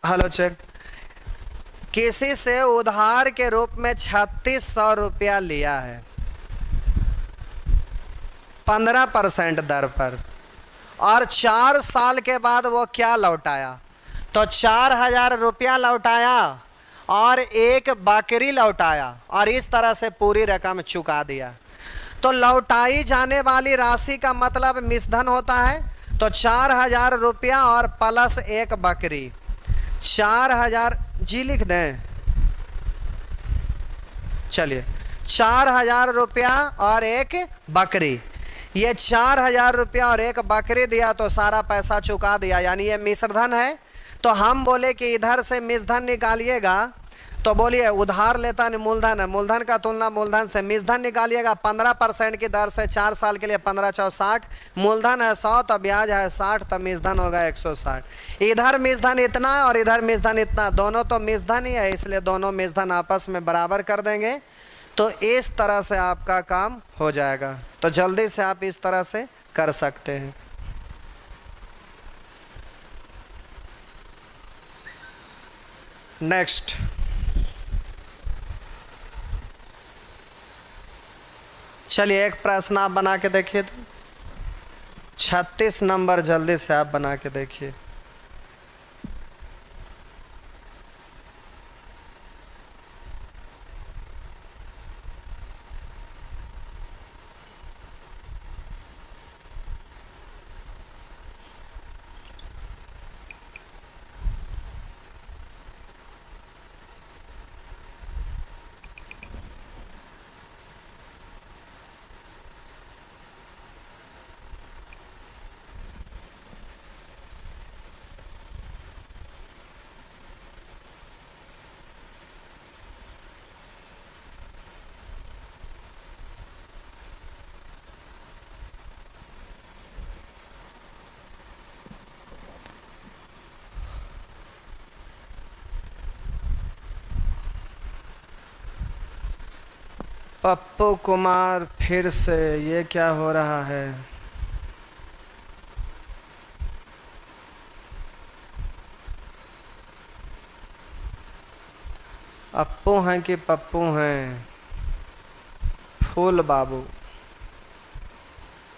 हेलो चेक, किसी से उधार के रूप में 3600 रुपया लिया है 15% दर पर, और 4 साल के बाद वो क्या लौटाया? तो 4000 रुपया लौटाया और एक बकरी लौटाया, और इस तरह से पूरी रकम चुका दिया। तो लौटाई जाने वाली राशि का मतलब मिश्रधन होता है। तो 4000 रुपया और प्लस एक बकरी, 4000 जी लिख दें, चलिए 4000 रुपया और एक बकरी, ये 4000 रुपया और एक बकरी दिया तो सारा पैसा चुका दिया, यानी ये मिश्रधन है। तो हम बोले कि इधर से मिश्रधन निकालिएगा, तो बोलिए उधार लेता नहीं, मूलधन है, मूलधन का तुलना मूलधन से, मिश्रधन निकालिएगा 15% की दर से 4 साल के लिए, 15 चौ 60, मूलधन है 100 तो ब्याज है 60, तब मिश्रधन होगा 160। इधर मिश्रधन इतना और इधर मिश्रधन इतना, दोनों तो मिश्रधन ही है, इसलिए दोनों मिश्रधन आपस में बराबर कर देंगे। तो इस तरह से आपका काम हो जाएगा। तो जल्दी से आप इस तरह से कर सकते हैं। नेक्स्ट, चलिए एक प्रश्न आप बना के देखिए, तो 36 नंबर जल्दी से आप बना के देखिए। पप्पू कुमार फिर से, ये क्या हो रहा है? अप्पू हैं कि पप्पू हैं? फूल बाबू,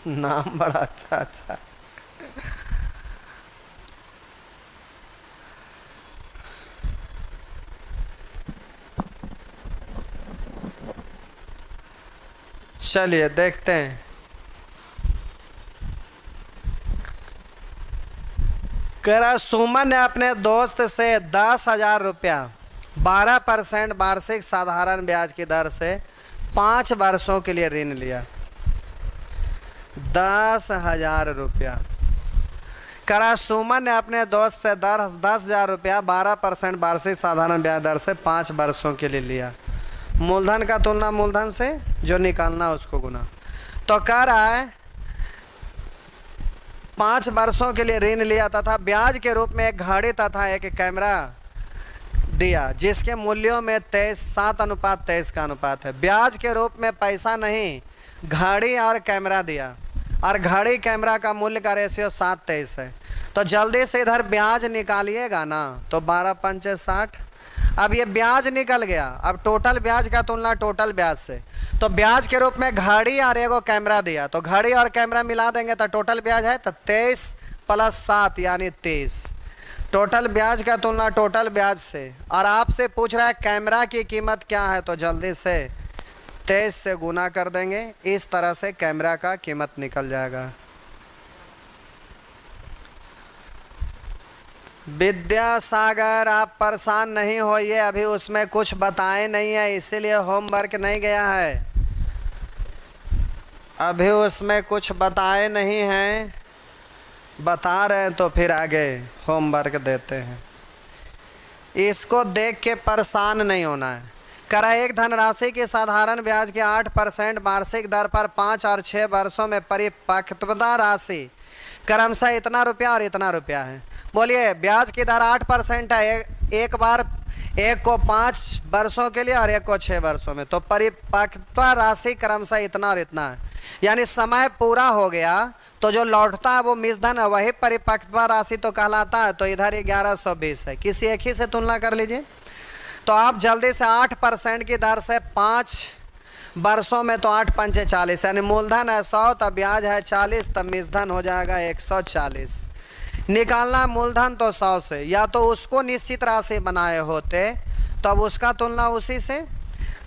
नाम बड़ा अच्छा अच्छा। चलिए देखते हैं। करा सुमन ने अपने दोस्त से 10,000 रुपया 12% वार्षिक साधारण ब्याज की दर से 5 वर्षों के लिए ऋण लिया। 10,000 रुपया। करा सुमन ने अपने दोस्त से 10,000 रुपया 12% वार्षिक साधारण ब्याज दर से 5 वर्षों के लिए लिया। मूलधन का तुलना मूलधन से, जो निकालना उसको गुना। तो कह रहा है 5 वर्षों के लिए ऋण लिया तथा ब्याज के रूप में एक घड़ी तथा एक कैमरा दिया, जिसके मूल्यों में 7:23 का अनुपात है। ब्याज के रूप में पैसा नहीं, घड़ी और कैमरा दिया, और घड़ी कैमरा का मूल्य का रेशियो 7:23 है। तो जल्दी से इधर ब्याज निकालिएगा ना, तो 12 पंचे 60। अब ये ब्याज निकल गया, अब टोटल ब्याज का तुलना टोटल ब्याज से। तो ब्याज के रूप में घड़ी और एगो कैमरा दिया, तो घड़ी और कैमरा मिला देंगे तो टोटल ब्याज है, तो 23 + 7 यानी 23। टोटल ब्याज का तुलना टोटल ब्याज से। और आपसे पूछ रहा है कैमरा की कीमत क्या है, तो जल्दी से 23 से गुना कर देंगे, इस तरह से कैमरा का कीमत निकल जाएगा। विद्यासागर आप परेशान नहीं होइए, अभी उसमें कुछ बताए नहीं है, इसीलिए होमवर्क नहीं गया है। अभी उसमें कुछ बताए नहीं हैं, बता रहे हैं तो फिर आगे होमवर्क देते हैं। इसको देख के परेशान नहीं होना है। करा एक धनराशि की साधारण ब्याज के 8% वार्षिक दर पर 5 और 6 वर्षों में परिपक्वता राशि क्रमशः इतना रुपया और इतना रुपया है। बोलिए ब्याज की दर 8% है, एक बार एक को 5 वर्षों के लिए और एक को 6 वर्षों में। तो परिपक्वता राशि क्रमशः इतना और इतना है, यानी समय पूरा हो गया तो जो लौटता है वो मिश्रधन है, वही परिपक्वता राशि तो कहलाता है। तो इधर 1120 है, किसी एक ही से तुलना कर लीजिए। तो आप जल्दी से 8% की दर से 5 वर्षों में, तो 8 पंचे 40, यानी मूलधन है 100, तब ब्याज है 40, तब मिश्रधन हो जाएगा 140। निकालना मूलधन तो 100 से, या तो उसको निश्चित राशि बनाए होते तब उसका तुलना उसी से,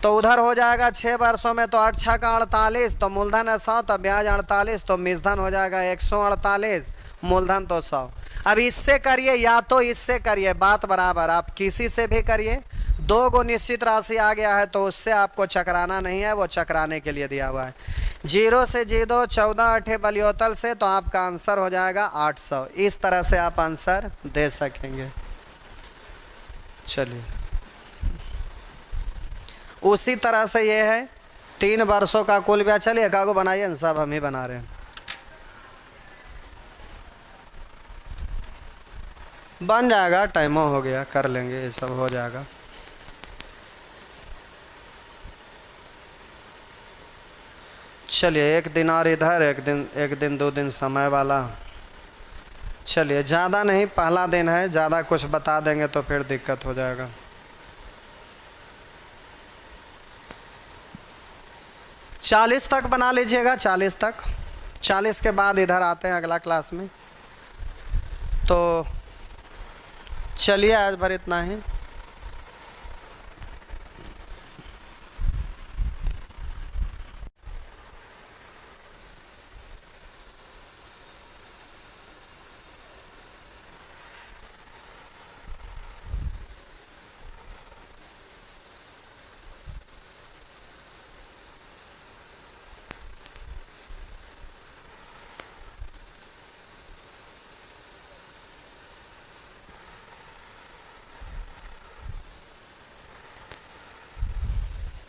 तो उधर हो जाएगा 6 वर्षों में, तो 8 6 का 48, तो मूलधन है 100, तब ब्याज 48, तो मिश्रधन हो जाएगा 148, मूलधन तो 100। अब इससे करिए या तो इससे करिए, बात बराबर, आप किसी से भी करिए। 2 को निश्चित राशि आ गया है तो उससे आपको चकराना नहीं है, वो चकराने के लिए दिया हुआ है। 0 से 0 14 8 बलियोतल से, तो आपका आंसर हो जाएगा 800। इस तरह से आप आंसर दे सकेंगे। चलिए, उसी तरह से ये है 3 वर्षों का कुल ब्याज। चलिए कागो बनाइए ना, सब हम ही बना रहे हैं। बन जाएगा, टाइमो हो गया, कर लेंगे, ये सब हो जाएगा। चलिए, 1 दिन और इधर, 1 दिन 2 दिन समय वाला। चलिए, ज़्यादा नहीं, पहला दिन है, ज़्यादा कुछ बता देंगे तो फिर दिक्कत हो जाएगा। चालीस तक बना लीजिएगा, 40 तक। 40 के बाद इधर आते हैं अगला क्लास में। तो चलिए, आज भर इतना ही।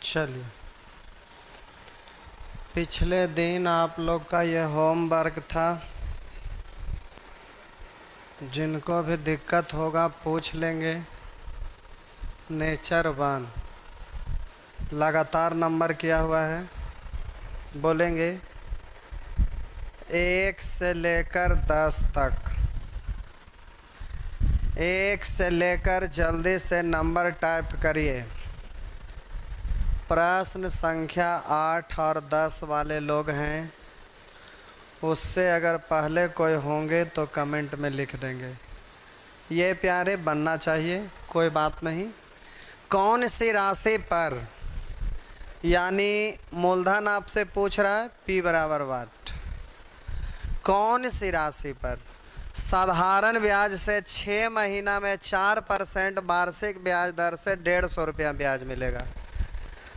चलिए, पिछले दिन आप लोग का यह होमवर्क था, जिनको भी दिक्कत होगा पूछ लेंगे। नेचर 1 लगातार नंबर किया हुआ है, बोलेंगे 1 से लेकर 10 तक। 1 से लेकर जल्दी से नंबर टाइप करिए। प्रश्न संख्या 8 और 10 वाले लोग हैं, उससे अगर पहले कोई होंगे तो कमेंट में लिख देंगे। ये प्यारे बनना चाहिए, कोई बात नहीं। कौन सी राशि पर, यानी मूलधन आपसे पूछ रहा है P बराबर वाट, कौन सी राशि पर साधारण ब्याज से 6 महीना में 4% वार्षिक ब्याज दर से 150 रुपया ब्याज मिलेगा।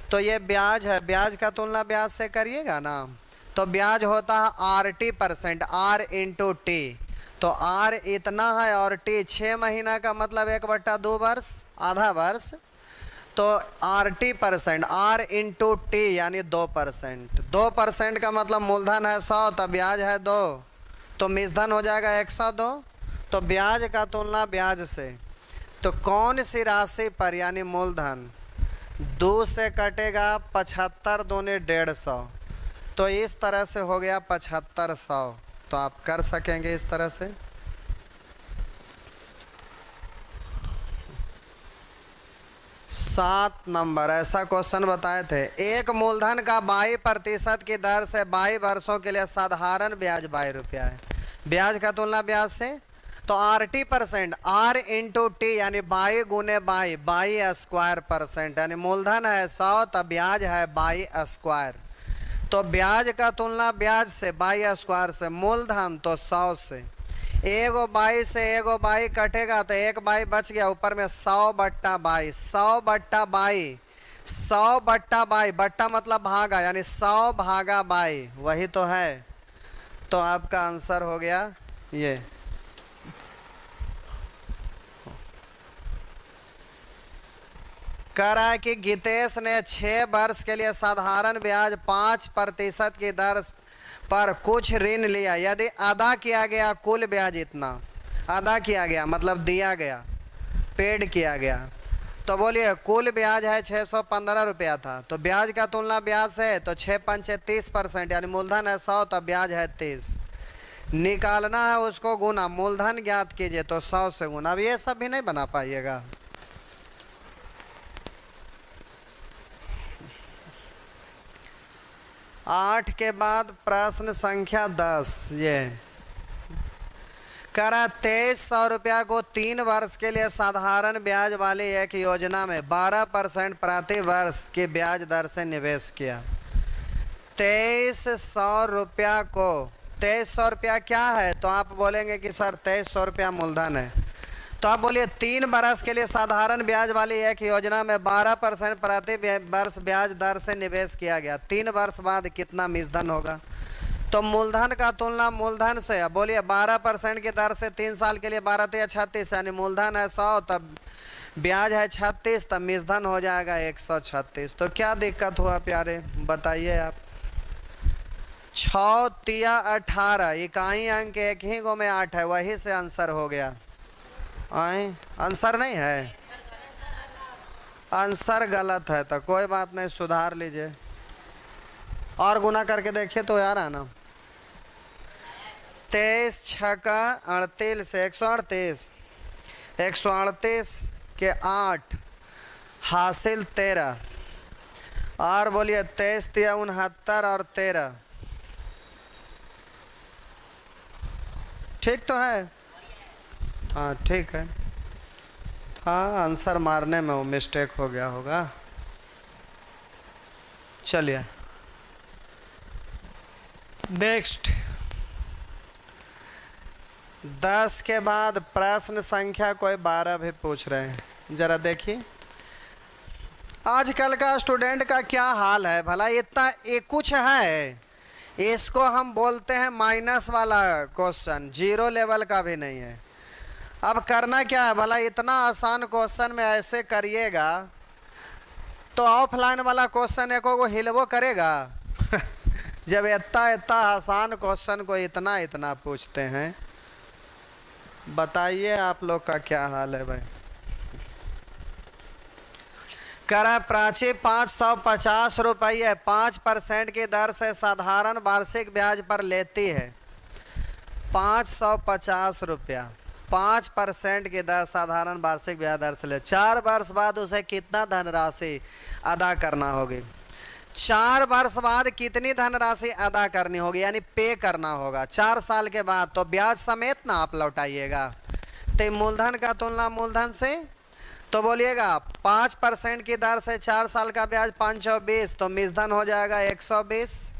तो ये ब्याज है, ब्याज का तुलना ब्याज से करिएगा ना, तो ब्याज होता है RT%, R इंटू टी। तो R इतना है और T 6 महीना का मतलब 1/2 वर्ष, आधा वर्ष। तो RT%, R इंटू टी यानी 2%। 2% का मतलब मूलधन है 100, तो ब्याज है 2, तो मिश्रधन हो जाएगा 102। तो ब्याज का तुलना ब्याज से, तो कौन सी राशि पर, यानी मूलधन 2 से कटेगा 75 दूनी 150, तो इस तरह से हो गया 7500। तो आप कर सकेंगे इस तरह से। सात नंबर ऐसा क्वेश्चन बताए थे, एक मूलधन का 22% की दर से 22 वर्षों के लिए साधारण ब्याज 22 रुपया है। ब्याज का तुलना ब्याज से, तो RT%, R इंटू टी यानी 22 गुने 22 स्क्वायर %, यानी मूलधन है 100, तब ब्याज है 22 स्क्वायर। तो ब्याज का तुलना ब्याज से 22 स्क्वायर से, मूलधन तो 100 से। एगो 22 से एगो 22 कटेगा तो एक 22 बच गया, ऊपर में 100/22, 100/22, 100/22, बट्टा मतलब भागा, यानी 100 भागा 22, वही तो है। तो आपका आंसर हो गया ये। कह रहा है कि गीतेश ने 6 वर्ष के लिए साधारण ब्याज 5% की दर पर कुछ ऋण लिया, यदि अदा किया गया कुल ब्याज इतना। अदा किया गया मतलब दिया गया, पेड किया गया। तो बोलिए कुल ब्याज है 615 रुपया था, तो ब्याज का तुलना ब्याज से, तो 6 पंचे 30%, यानी मूलधन है 100 तो ब्याज है 30। निकालना है उसको गुना, मूलधन ज्ञात कीजिए तो 100 से गुना। अब ये सब भी नहीं बना पाइएगा। आठ के बाद प्रश्न संख्या 10, ये करा 2300 रुपया को 3 वर्ष के लिए साधारण ब्याज वाली एक योजना में 12% प्रति वर्ष की ब्याज दर से निवेश किया। 2300 रुपया को, 2300 रुपया क्या है, तो आप बोलेंगे कि सर 2300 रुपया मूलधन है, तो आप बोलिए 3 वर्ष के लिए साधारण ब्याज वाली एक योजना में 12% प्रति वर्ष ब्याज दर से निवेश किया गया। 3 वर्ष बाद कितना मूलधन होगा, तो मूलधन का तुलना मूलधन से। अब बोलिए 12% की दर से 3 साल के लिए 12 या 36, यानी मूलधन है 100 तब ब्याज है 36, तब मूलधन हो जाएगा 136। तो क्या दिक्कत हुआ प्यारे, बताइए आप। 6 तिया 18, इकाई अंक एक ही गो में 8 है, वही से आंसर हो गया। आंसर नहीं है, आंसर गलत है, तो कोई बात नहीं, सुधार लीजिए और गुना करके देखिए तो यार है ना। 23 छक्का 38 से 138, 138 के 8 हासिल 13, और बोलिए 23 तिया 69 और 13, ठीक तो है। हाँ ठीक है, हाँ आंसर मारने में वो मिस्टेक हो गया होगा। चलिए नेक्स्ट, 10 के बाद प्रश्न संख्या कोई 12 भी पूछ रहे हैं। जरा देखिए आजकल का स्टूडेंट का क्या हाल है भला। इतना एक कुछ है, इसको हम बोलते हैं माइनस वाला क्वेश्चन, जीरो लेवल का भी नहीं है। अब करना क्या है भला, इतना आसान क्वेश्चन में ऐसे करिएगा तो ऑफलाइन वाला क्वेश्चन एको को हिलवो करेगा जब इतना इतना आसान क्वेश्चन को इतना इतना पूछते हैं। बताइए आप लोग का क्या हाल है भाई। करा प्राची 550 रुपये 5% की दर से साधारण वार्षिक ब्याज पर लेती है। 550 रुपया 5% की दर साधारण वार्षिक ब्याज दर से ले, 4 वर्ष बाद उसे कितना धनराशि अदा करना होगी। 4 वर्ष बाद कितनी धनराशि अदा करनी होगी, यानी पे करना होगा 4 साल के बाद, तो ब्याज समेत ना आप लौटाइएगा। तो मूलधन का तुलना मूलधन से, तो बोलिएगा 5% की दर से 4 साल का ब्याज 520, तो मूलधन हो जाएगा 120।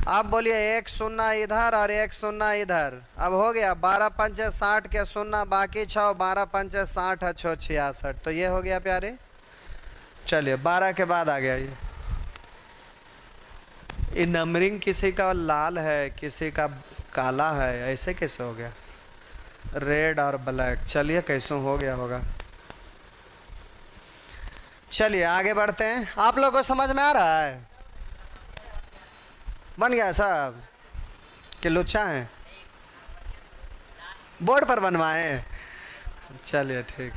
अब बोलिए 1 शून्य इधर और 1 शून्य इधर, अब हो गया 12 पंचे 60 के शून्य बाकी 6, 12 पंचे 60 है 6 66, तो ये हो गया प्यारे। चलिए 12 के बाद आ गया ये नंबरिंग किसी का लाल है किसी का काला है, ऐसे कैसे हो गया, रेड और ब्लैक। चलिए कैसे हो गया होगा। चलिए आगे बढ़ते हैं। आप लोगों को समझ में आ रहा है, बन गया सब कि लुच्चा है, बोर्ड पर बनवाएं। चलिए ठीक,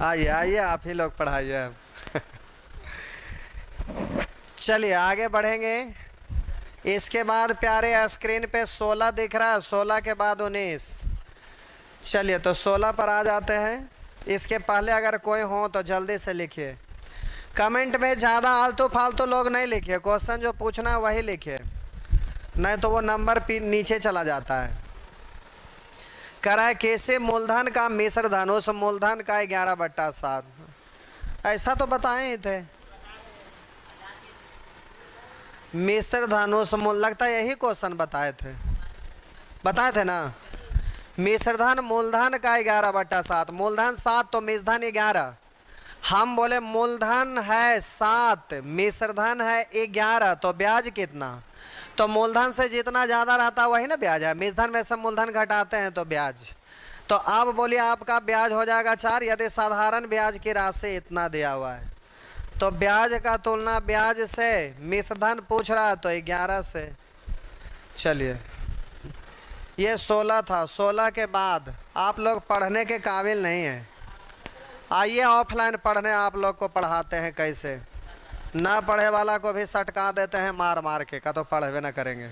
आइए आइए आप ही लोग पढ़ाइए अब चलिए आगे बढ़ेंगे। इसके बाद प्यारे स्क्रीन पे 16 दिख रहा है, 16 के बाद 19। चलिए तो 16 पर आ जाते हैं। इसके पहले अगर कोई हो तो जल्दी से लिखिए, कमेंट में ज़्यादा आलतू फालतू लोग नहीं लिखिए, क्वेश्चन जो पूछना है वही लिखिए, नहीं तो वो नंबर नीचे चला जाता है। कराए कैसे मूलधन का मिश्र धन उस मूलधन का 11/7, ऐसा तो बताए ही थे। मिश्र धनुष मूल, लगता है यही क्वेश्चन बताए थे ना। मिश्रधन मूलधन का 11/7, मूलधन 7 तो मिश्रधन 11। हम बोले मूलधन है 7 मिश्रधन है 11, तो ब्याज कितना, तो मूलधन से जितना ज़्यादा रहता है वही ना ब्याज है। मिश्रधन में से मूलधन घटाते हैं तो ब्याज। तो अब बोलिए आपका ब्याज हो जाएगा 4, यदि साधारण ब्याज की राशि इतना दिया हुआ है तो ब्याज का तुलना ब्याज से, मिश्रधन पूछ रहा है तो 11 से। चलिए ये 16 था। 16 के बाद आप लोग पढ़ने के काबिल नहीं हैं। आइए ऑफलाइन पढ़ने आप लोग को पढ़ाते हैं कैसे। ना पढ़े वाला को भी सटका देते हैं मार मार के, का तो पढ़वे ना करेंगे।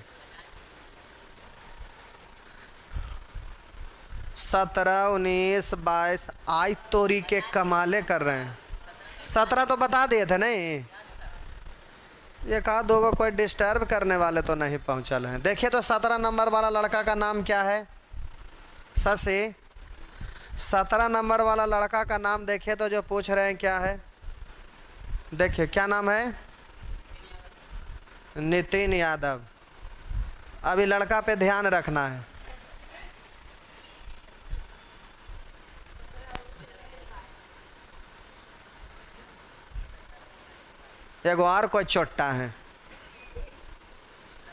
17, 19, 22 आज तोरी के कमाले कर रहे हैं। 17 तो बता दिए थे नहीं। ये कहा दो को कोई डिस्टर्ब करने वाले तो नहीं पहुंचल हैं। देखिए तो 17 नंबर वाला लड़का का नाम क्या है? शशि। 17 नंबर वाला लड़का का नाम देखिए तो जो पूछ रहे हैं क्या है। देखिए क्या नाम है? नितिन यादव। अभी लड़का पे ध्यान रखना है। एगो और कोई चोट्टा है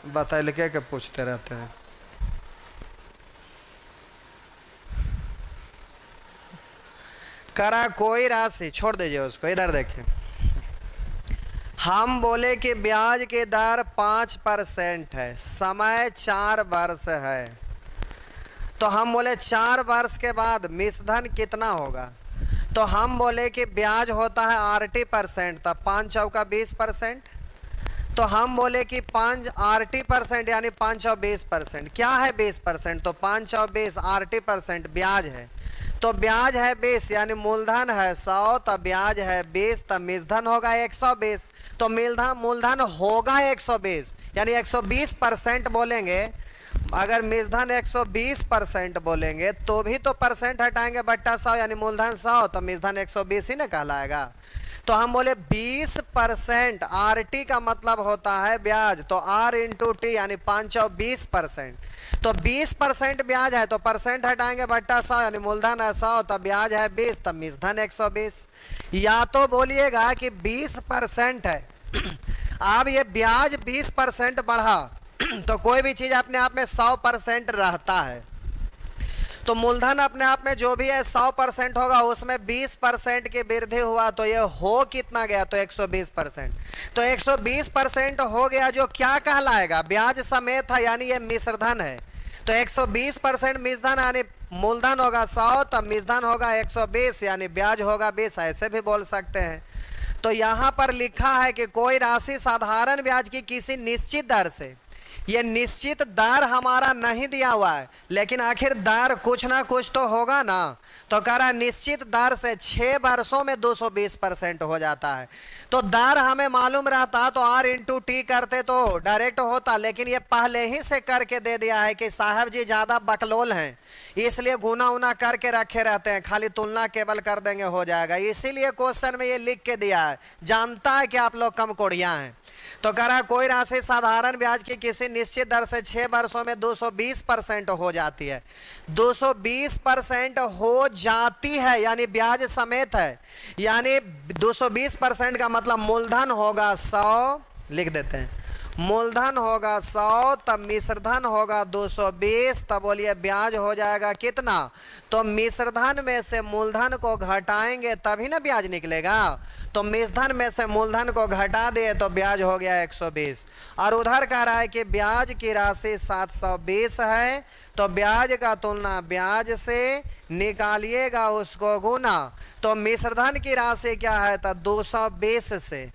बतैल के पूछते रहते हैं। करा कोई राशि, छोड़ दीजिए उसको, इधर देखिए। हम बोले कि ब्याज की दर 5% है, समय 4 वर्ष है, तो हम बोले 4 वर्ष के बाद मिश्रधन कितना होगा? तो हम बोले कि ब्याज होता है RT%, तब 5 चौका 20%। तो हम बोले कि 5 RT% यानी 5 चौ 20%। क्या है 20%? तो 5 चौ 20 RT% ब्याज है। तो ब्याज है 20 यानी मूलधन है 100, तब ब्याज है 20, तब मिश्रधन होगा 120। तो मूलधन होगा 120 यानी 120% बोलेंगे। अगर मिश्रधन 120% बोलेंगे तो भी तो परसेंट हटाएंगे बट्टा 100 यानी मूलधन 100, तो मिश्रधन 120 ही ना कहलाएगा। तो हम बोले 20% RT का मतलब होता है ब्याज, तो R इंटू टी यानी 5 चौ 20%। तो 20% ब्याज है तो परसेंट हटाएंगे बट्टा 100 यानी मूलधन है 100, तब ब्याज है 20, तब मिश्रधन 120। या तो बोलिएगा कि 20% है। अब ये ब्याज 20% बढ़ा तो कोई भी चीज़ अपने आप में 100% रहता है। तो मूलधन अपने आप में जो भी है 100% होगा, उसमें 20% की वृद्धि हुआ तो ये हो कितना गया? तो 120%। तो 120% हो गया जो क्या कहलाएगा? ब्याज समेत है यानी ये मिश्रधन है। तो 120% मिश्रधन यानी मूलधन होगा 100, तब मिश्रधन होगा 120 यानी ब्याज होगा 20। ऐसे भी बोल सकते हैं। तो यहाँ पर लिखा है कि कोई राशि साधारण ब्याज की किसी निश्चित दर से, ये निश्चित दर हमारा नहीं दिया हुआ है लेकिन आखिर दर कुछ ना कुछ तो होगा ना। तो कह रहा है निश्चित दर से 6 वर्षों में 220% हो जाता है। तो दर हमें मालूम रहता तो R इंटू टी करते तो डायरेक्ट होता, लेकिन ये पहले ही से करके दे दिया है कि साहब जी ज़्यादा बकलोल हैं इसलिए गुना उना करके रखे रहते हैं, खाली तुलना केवल कर देंगे हो जाएगा। इसीलिए क्वेश्चन में ये लिख के दिया है, जानता है कि आप लोग कम कोड़िया हैं। तो कह रहा कोई राशि साधारण ब्याज की किसी निश्चित दर से 6 वर्षों में 220% हो जाती है। 220% हो जाती है यानी ब्याज समेत है, यानी 220% का मतलब मूलधन होगा 100, लिख देते हैं मूलधन होगा 100, तब मिश्रधन होगा 220, तब बोलिए ब्याज हो जाएगा कितना? तो मिश्रधन में से मूलधन को घटाएंगे तभी ना ब्याज निकलेगा। तो मिश्रधन में से मूलधन को घटा दिए तो ब्याज हो गया 120। और उधर कह रहा है कि ब्याज की राशि 720 है, तो ब्याज का तुलना ब्याज से निकालिएगा उसको गुना। तो मिश्रधन की राशि क्या है? तो 220 से।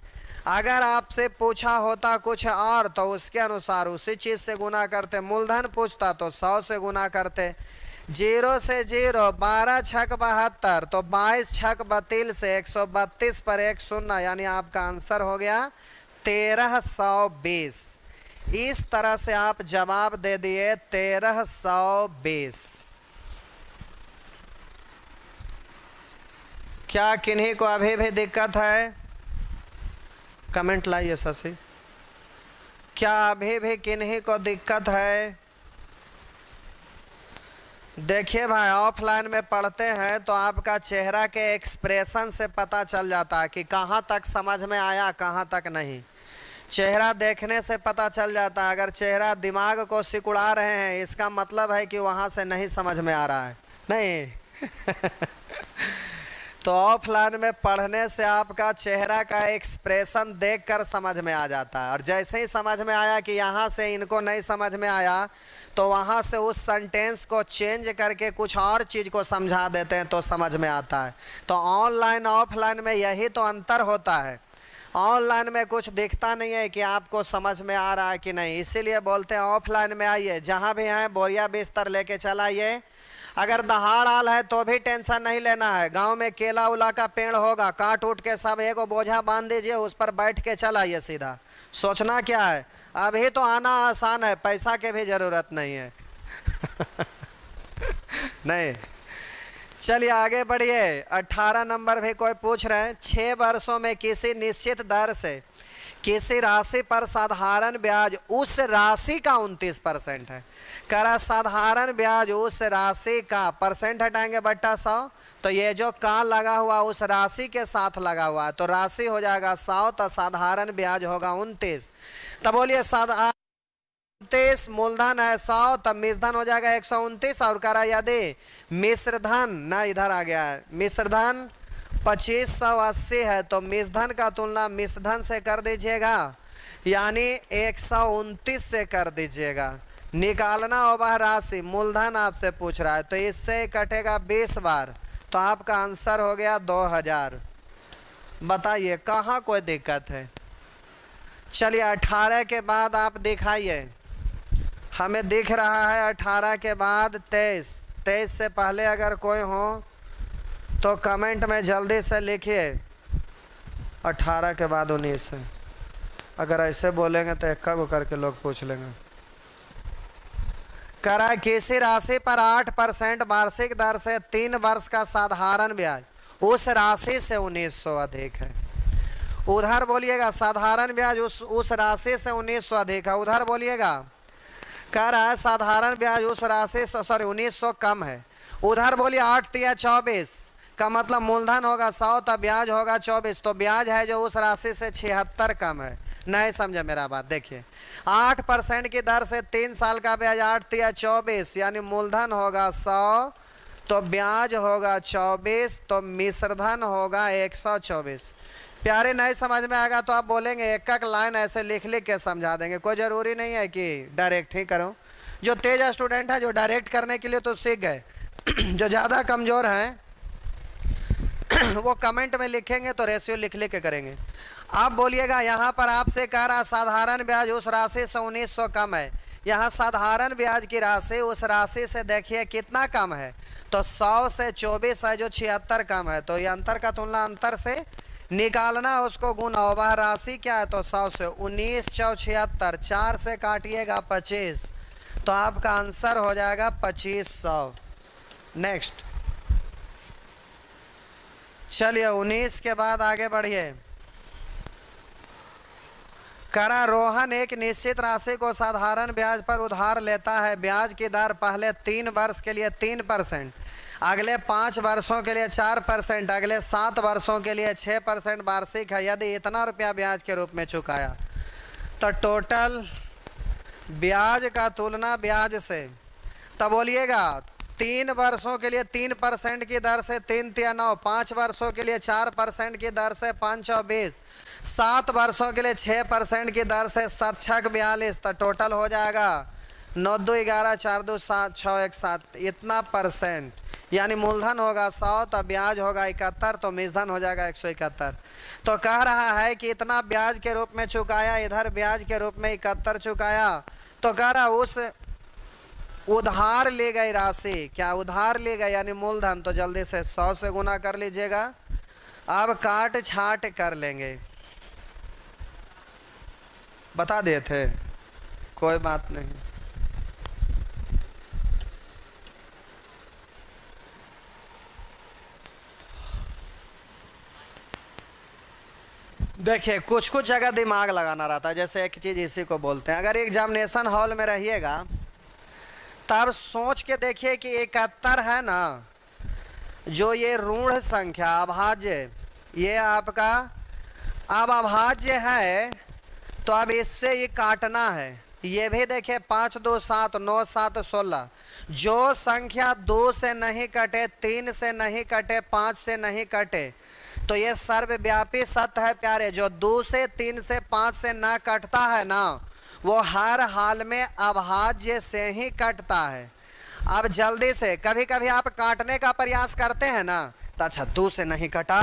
अगर आपसे पूछा होता कुछ और तो उसके अनुसार उसी चीज़ से गुना करते। मूलधन पूछता तो 100 से गुना करते। 0 से 0 12 छक 72, तो 22 छक 32 से 132 पर 1 शून्य यानी आपका आंसर हो गया 1320। इस तरह से आप जवाब दे दिए 1320। क्या किन्हीं को अभी भी दिक्कत है? कमेंट लाइए शशि। क्या अभी भी किन्हीं को दिक्कत है? देखिए भाई, ऑफलाइन में पढ़ते हैं तो आपका चेहरा के एक्सप्रेशन से पता चल जाता है कि कहाँ तक समझ में आया कहाँ तक नहीं। चेहरा देखने से पता चल जाता है। अगर चेहरा दिमाग को सिकुड़ा रहे हैं इसका मतलब है कि वहाँ से नहीं समझ में आ रहा है, नहीं। तो ऑफलाइन में पढ़ने से आपका चेहरा का एक्सप्रेशन देखकर समझ में आ जाता है। और जैसे ही समझ में आया कि यहाँ से इनको नहीं समझ में आया तो वहाँ से उस सेंटेंस को चेंज करके कुछ और चीज़ को समझा देते हैं तो समझ में आता है। तो ऑनलाइन ऑफलाइन में यही तो अंतर होता है। ऑनलाइन में कुछ दिखता नहीं है कि आपको समझ में आ रहा है कि नहीं, इसीलिए बोलते हैं ऑफलाइन में आइए, जहाँ भी हैं बोरिया बिस्तर लेके चलाइए। अगर दहाड़ आल है तो भी टेंशन नहीं लेना है। गांव में केला उला का पेड़ होगा, काट उठ के सब एक बोझा बांध दीजिए, उस पर बैठ के चलाइए सीधा। सोचना क्या है, अभी तो आना आसान है, पैसा के भी ज़रूरत नहीं है। नहीं, चलिए आगे बढ़िए। 18 नंबर भी कोई पूछ रहे हैं, 6 वर्षों में किसी निश्चित दर से किसी राशि पर साधारण ब्याज उस राशि का 29% है। करा साधारण ब्याज उस राशि का, परसेंट हटाएंगे बट्टा 100, तो ये जो का लगा हुआ उस राशि के साथ लगा हुआ है, तो राशि हो जाएगा 100, तो साधारण ब्याज होगा 29। तब बोलिए साधारण 29 मूलधन है 100, तब मिश्रधन हो जाएगा 129। और करा यदि मिश्रधन ना इधर आ गया है, मिश्रधन 2580 है, तो मिश्रधन का तुलना मिश्रधन से कर दीजिएगा, यानी 129 से कर दीजिएगा। निकालना होगा राशि, मूलधन आपसे पूछ रहा है, तो इससे कटेगा 20 बार, तो आपका आंसर हो गया 2000। बताइए कहाँ कोई दिक्कत है। चलिए 18 के बाद आप दिखाइए, हमें दिख रहा है 18 के बाद 23। 23 से पहले अगर कोई हो तो कमेंट में जल्दी से लिखिए। 18 के बाद 19 है, अगर ऐसे बोलेंगे तो एक को करके लोग पूछ लेंगे। करा किसी राशि पर 8% वार्षिक दर से 3 वर्ष का साधारण ब्याज उस राशि से 1900 अधिक है। उधर बोलिएगा साधारण ब्याज उस राशि से 1900 अधिक है। उधर बोलिएगा कह रहा है साधारण ब्याज उस राशि से 1900 कम है। उधर बोलिए 8 तिया 24 का मतलब मूलधन होगा 100, तब ब्याज होगा 24, तो ब्याज है जो उस राशि से 76 कम है। नहीं समझे मेरा बात, देखिए 8% की दर से 3 साल का ब्याज 8 तिया 24, यानी मूलधन होगा 100, तो ब्याज होगा 24, तो मिश्रधन होगा 124। प्यारे नहीं समझ में आएगा तो आप बोलेंगे एक एक लाइन ऐसे लिख लिख के समझा देंगे, कोई ज़रूरी नहीं है कि डायरेक्ट ही करो। जो तेज स्टूडेंट है जो डायरेक्ट करने के लिए तो सीख गए, जो ज़्यादा कमज़ोर हैं वो कमेंट में लिखेंगे तो रेशियो लिख लिख के करेंगे। आप बोलिएगा यहाँ पर आपसे कह रहा साधारण ब्याज उस राशि से 1900 कम है। यहाँ साधारण ब्याज की राशि उस राशि से देखिए कितना कम है, तो 100 से 24 है जो 76 कम है, तो ये अंतर का तुलना अंतर से निकालना, उसको गुना, वह राशि क्या है, तो 100 से 19 चौ 76, 4 से काटिएगा 25, तो आपका आंसर हो जाएगा 2500। नेक्स्ट चलिए 19 के बाद आगे बढ़िए। करा रोहन एक निश्चित राशि को साधारण ब्याज पर उधार लेता है। ब्याज की दर पहले 3 वर्ष के लिए 3%, अगले 5 वर्षों के लिए 4%, अगले 7 वर्षों के लिए 6% वार्षिक है। यदि इतना रुपया ब्याज के रूप में चुकाया तो टोटल ब्याज का तुलना ब्याज से, तब बोलिएगा 3 वर्षों के लिए 3% की दर से 3 तिया 9, 5 वर्षों के लिए 4% की दर से 5 चौ 20, 7 वर्षों के लिए 6% की दर से 7 छक 42, तो टोटल हो जाएगा 9 2 11 4 2 7 6 1 7, इतना परसेंट, यानी मूलधन होगा 100, तो ब्याज होगा 71, तो मिश्रधन हो जाएगा 171। तो कह रहा है कि इतना ब्याज के रूप में चुकाया, इधर ब्याज के रूप में 71 चुकाया, तो कह रहा उस उधार ली गई राशि, क्या उधार ली गई यानी मूलधन, तो जल्दी से 100 से गुना कर लीजिएगा। अब काट छाट कर लेंगे, बता दिए थे, कोई बात नहीं। देखिए कुछ कुछ जगह दिमाग लगाना रहता है, जैसे एक चीज़ इसी को बोलते हैं, अगर एग्जामिनेशन हॉल में रहिएगा तब सोच के देखिए कि 71 है ना, जो ये ऋण संख्या अभाज्य, ये आपका अब अभाज्य है, तो अब इससे ये काटना है। ये भी देखिए 5 2 7 9 7 16, जो संख्या 2 से नहीं कटे, 3 से नहीं कटे, 5 से नहीं कटे, तो ये सर्वव्यापी सत्य है प्यारे। जो 2 से 3 से 5 से ना कटता है ना, वो हर हाल में अभाज्य से ही कटता है। अब जल्दी से, कभी कभी आप काटने का प्रयास करते हैं ना, तो अच्छा 2 से नहीं कटा,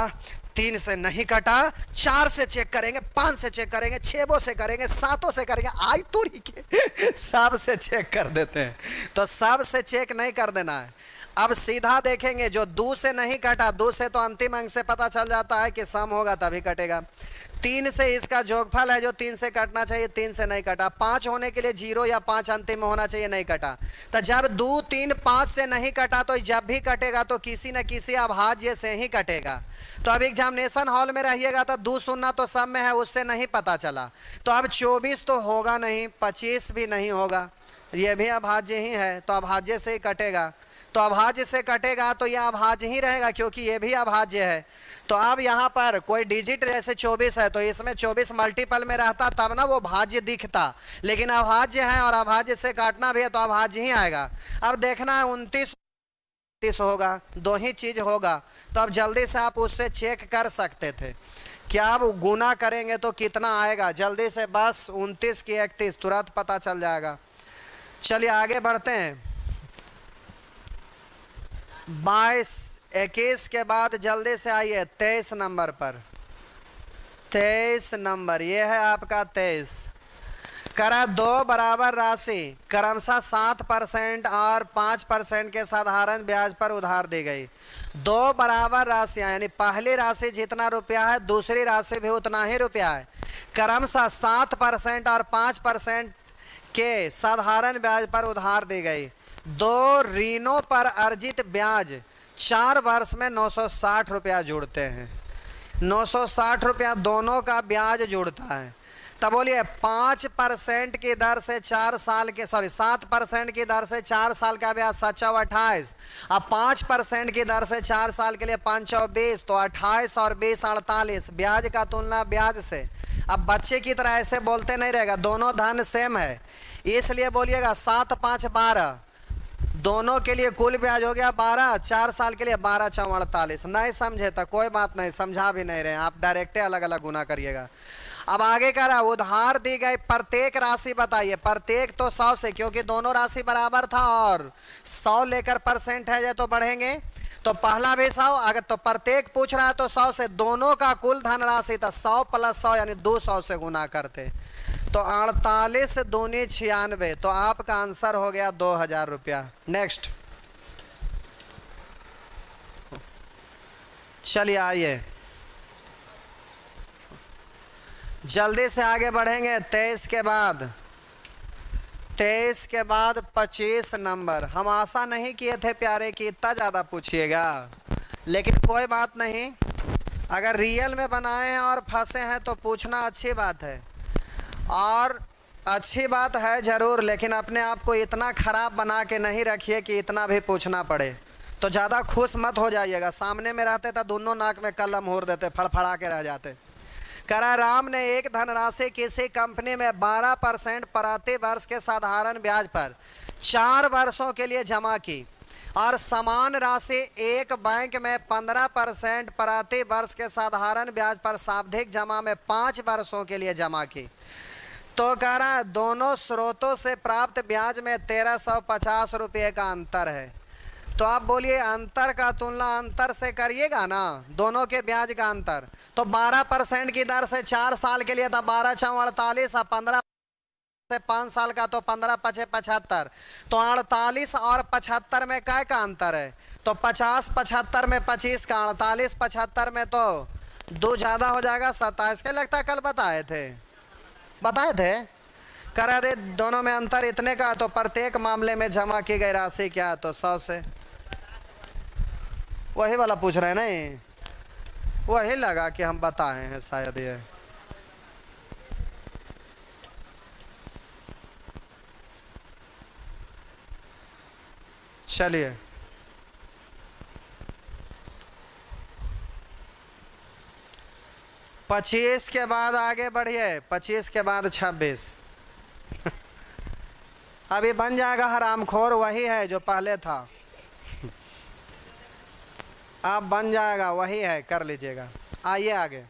3 से नहीं कटा, 4 से चेक करेंगे, 5 से चेक करेंगे, 6 से करेंगे, 7 से करेंगे, आई तो के सब से चेक कर देते हैं। तो सब से चेक नहीं कर देना है। अब सीधा देखेंगे जो 2 से नहीं कटा, 2 से तो अंतिम अंक से पता चल जाता है कि सम होगा तभी कटेगा। 3 से इसका जोगफल है जो 3 से कटना चाहिए, 3 से नहीं कटा। 5 होने के लिए 0 या 5 अंतिम में होना चाहिए, नहीं कटा। तो जब 2, 3, 5 से नहीं कटा तो जब भी कटेगा तो किसी न किसी अभाज्य से ही कटेगा। तो अब एग्जामिनेशन हॉल में रहिएगा तो 2 सुनना तो सब में है, उससे नहीं पता चला। तो अब 24 तो होगा नहीं, 25 भी नहीं होगा, ये भी अभाज्य ही है, तो अभाज्य से ही कटेगा। तो अभाज्य से कटेगा तो यह अभाज्य ही रहेगा क्योंकि ये भी अभाज्य है। तो अब यहाँ पर कोई डिजिट जैसे 24 है तो इसमें 24 मल्टीपल में रहता तब ना वो भाज्य दिखता, लेकिन अभाज्य है और अभाज्य से काटना भी है तो अभाज्य ही आएगा। अब देखना है 29 होगा, 2 ही चीज होगा। तो अब जल्दी से आप उससे चेक कर सकते थे क्या आप गुना करेंगे तो कितना आएगा। जल्दी से बस 29 की 31 तुरंत पता चल जाएगा। चलिए आगे बढ़ते हैं। 22, 21 के बाद जल्दी से आइए 23 नंबर पर। 23 नंबर ये है आपका 23। करा 2 बराबर राशि क्रमशः 7% और 5% के साधारण ब्याज पर उधार दी गई। 2 बराबर राशियाँ यानी पहली राशि जितना रुपया है दूसरी राशि भी उतना ही रुपया है। क्रमशः 7% और 5% के साधारण ब्याज पर उधार दी गई। 2 ऋणों पर अर्जित ब्याज 4 वर्ष में 960 रुपया जुड़ते हैं। 960 रुपया दोनों का ब्याज जुड़ता है। तब बोलिए 5% की दर से 4 साल के 7% की दर से 4 साल का ब्याज 728। अब 5% की दर से 4 साल के लिए 5 और 20 तो 28 और 20 48। ब्याज का तुलना ब्याज से। अब बच्चे की तरह ऐसे बोलते नहीं रहेगा, दोनों धन सेम है इसलिए बोलिएगा 7 5 12, दोनों के लिए कुल ब्याज हो गया 12, 4 साल के लिए 12 4 48। नहीं समझे तो कोई बात नहीं, समझा भी नहीं रहे आप, डायरेक्ट अलग अलग गुना करिएगा। अब आगे कह रहा उधार दी गई प्रत्येक राशि बताइए। प्रत्येक तो 100 से, क्योंकि दोनों राशि बराबर था और 100 लेकर परसेंट है तो बढ़ेंगे। तो पहला भी 100, अगर तो प्रत्येक पूछ रहा है तो 100 से, दोनों का कुल धनराशि था 100 + 100 यानी 200 से गुना करते। तो 48 दूनी 96, तो आपका आंसर हो गया 2000 रुपया। नेक्स्ट चलिए आइए जल्दी से आगे बढ़ेंगे। 23 के बाद 25 नंबर। हम आशा नहीं किए थे प्यारे कि इतना ज़्यादा पूछिएगा, लेकिन कोई बात नहीं, अगर रियल में बनाए हैं और फंसे हैं तो पूछना अच्छी बात है और अच्छी बात है ज़रूर, लेकिन अपने आप को इतना ख़राब बना के नहीं रखिए कि इतना भी पूछना पड़े। तो ज़्यादा खुश मत हो जाइएगा, सामने में रहते तो दोनों नाक में कलम होर देते, फड़फड़ा के रह जाते। करा राम ने एक धनराशि किसी कंपनी में 12% प्रति वर्ष के साधारण ब्याज पर 4 वर्षों के लिए जमा की और समान राशि एक बैंक में 15% प्रति वर्ष के साधारण ब्याज पर सावधिक जमा में 5 वर्षों के लिए जमा की। तो कह रहा है दोनों स्रोतों से प्राप्त ब्याज में 1350 रुपये का अंतर है। तो आप बोलिए अंतर का तुलना अंतर से करिएगा ना, दोनों के ब्याज का अंतर। तो 12% की दर से 4 साल के लिए था 12 4 48 और 15 से 5 साल का तो 15 5 75। तो 48 और 75 में क्या का अंतर है? तो 50 75 में 25 का, 48 75 में तो 2 ज़्यादा हो जाएगा 27 के। लगता है कल बताए थे करा दे दोनों में अंतर इतने का। तो प्रत्येक मामले में जमा की गई राशि क्या है? तो 100 से। वही वाला पूछ रहे हैं नहीं, वही लगा कि हम बताए हैं शायद ये। चलिए पच्चीस के बाद आगे बढ़िए। 25 के बाद 26 अभी बन जाएगा हरामखोर, वही है जो पहले था, अब बन जाएगा वही है, कर लीजिएगा। आइए आगे।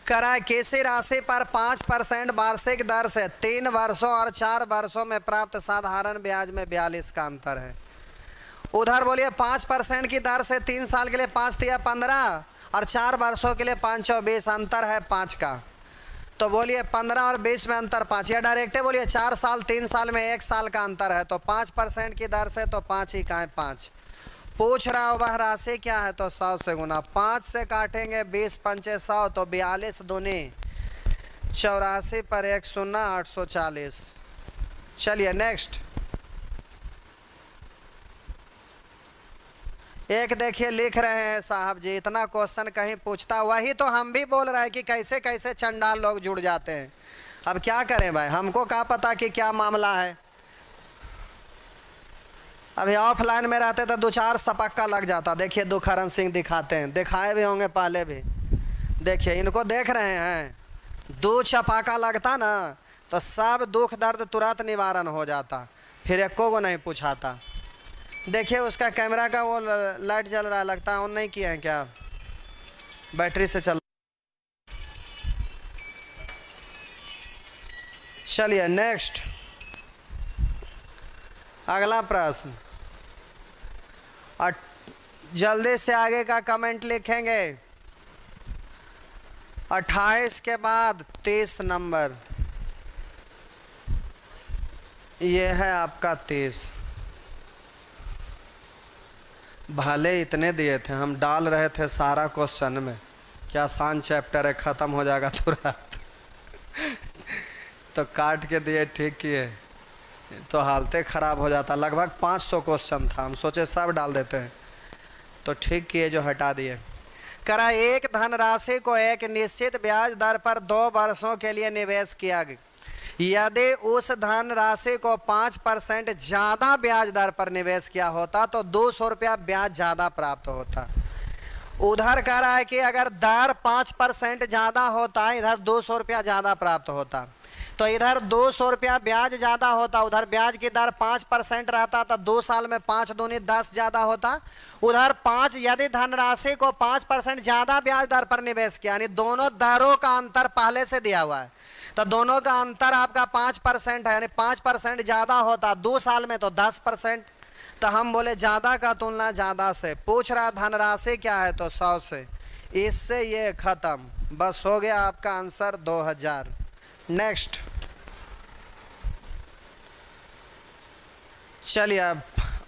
करा किसी राशि पर 5% वार्षिक दर से 3 वर्षों और 4 वर्षों में प्राप्त साधारण ब्याज में 42 का अंतर है। उधर बोलिए 5% की दर से 3 साल के लिए 5 तिया 15 और 4 वर्षों के लिए 5 और 20, अंतर है 5 का। तो बोलिए 15 और 20 में अंतर 5, या डायरेक्ट बोलिए 4 साल 3 साल में 1 साल का अंतर है। तो 5% की दर से तो 5 ही का है 5। पूछ रहा हो वह राशि क्या है, तो 100 से गुना। 5 से काटेंगे 20 पंचे 100, तो 42 दूनी 84 पर 1 शून्य 840। चलिए नेक्स्ट। एक देखिए लिख रहे हैं साहब जी, इतना क्वेश्चन कहीं पूछता, वही तो हम भी बोल रहे हैं कि कैसे कैसे चंडाल लोग जुड़ जाते हैं। अब क्या करें भाई, हमको क्या पता कि क्या मामला है। अभी ऑफलाइन में रहते तो 2-4 सपक्का लग जाता। देखिए दुखहरण सिंह दिखाते हैं, दिखाए भी होंगे पहले भी। देखिए इनको देख रहे हैं, 2 छपाका लगता ना तो सब दुख दर्द तुरंत निवारण हो जाता, फिर एको को नहीं पूछाता। देखिए उसका कैमरा का वो लाइट जल रहा है, लगता है ऑन नहीं किया है क्या, बैटरी से चल। चलिए नेक्स्ट, अगला प्रश्न। और जल्दी से आगे का कमेंट लिखेंगे। 28 के बाद 30 नंबर, ये है आपका 30। भले इतने दिए थे, हम डाल रहे थे सारा क्वेश्चन में, क्या आसान चैप्टर है, ख़त्म हो जाएगा तुरंत। तो काट के दिए, ठीक किए, तो हालते ख़राब हो जाता। लगभग 500 क्वेश्चन था, हम सोचे सब डाल देते हैं, तो ठीक किए जो हटा दिए। करा एक धनराशि को एक निश्चित ब्याज दर पर 2 वर्षों के लिए निवेश किया गया। यदि उस धनराशि को 5% ज़्यादा ब्याज दर पर निवेश किया होता तो 200 रुपया ब्याज ज़्यादा प्राप्त होता। उधर कह रहा है कि अगर दर 5% ज़्यादा होता, इधर 200 रुपया ज़्यादा प्राप्त होता। तो इधर 200 रुपया ब्याज ज़्यादा होता, उधर ब्याज की दर 5% रहता, तो 2 साल में 5 दूनी 10 ज़्यादा होता। उधर 5, यदि धनराशि को 5% ज़्यादा ब्याज दर पर निवेश किया, यानी दोनों दरों का अंतर पहले से दिया हुआ है, तो दोनों का अंतर आपका 5% है, यानी 5% ज़्यादा होता 2 साल में तो 10%। तो हम बोले ज़्यादा का तुलना ज़्यादा से। पूछ रहा धनराशि क्या है, तो 100 से। इससे ये ख़त्म, बस हो गया आपका आंसर 2000। नेक्स्ट। चलिए अब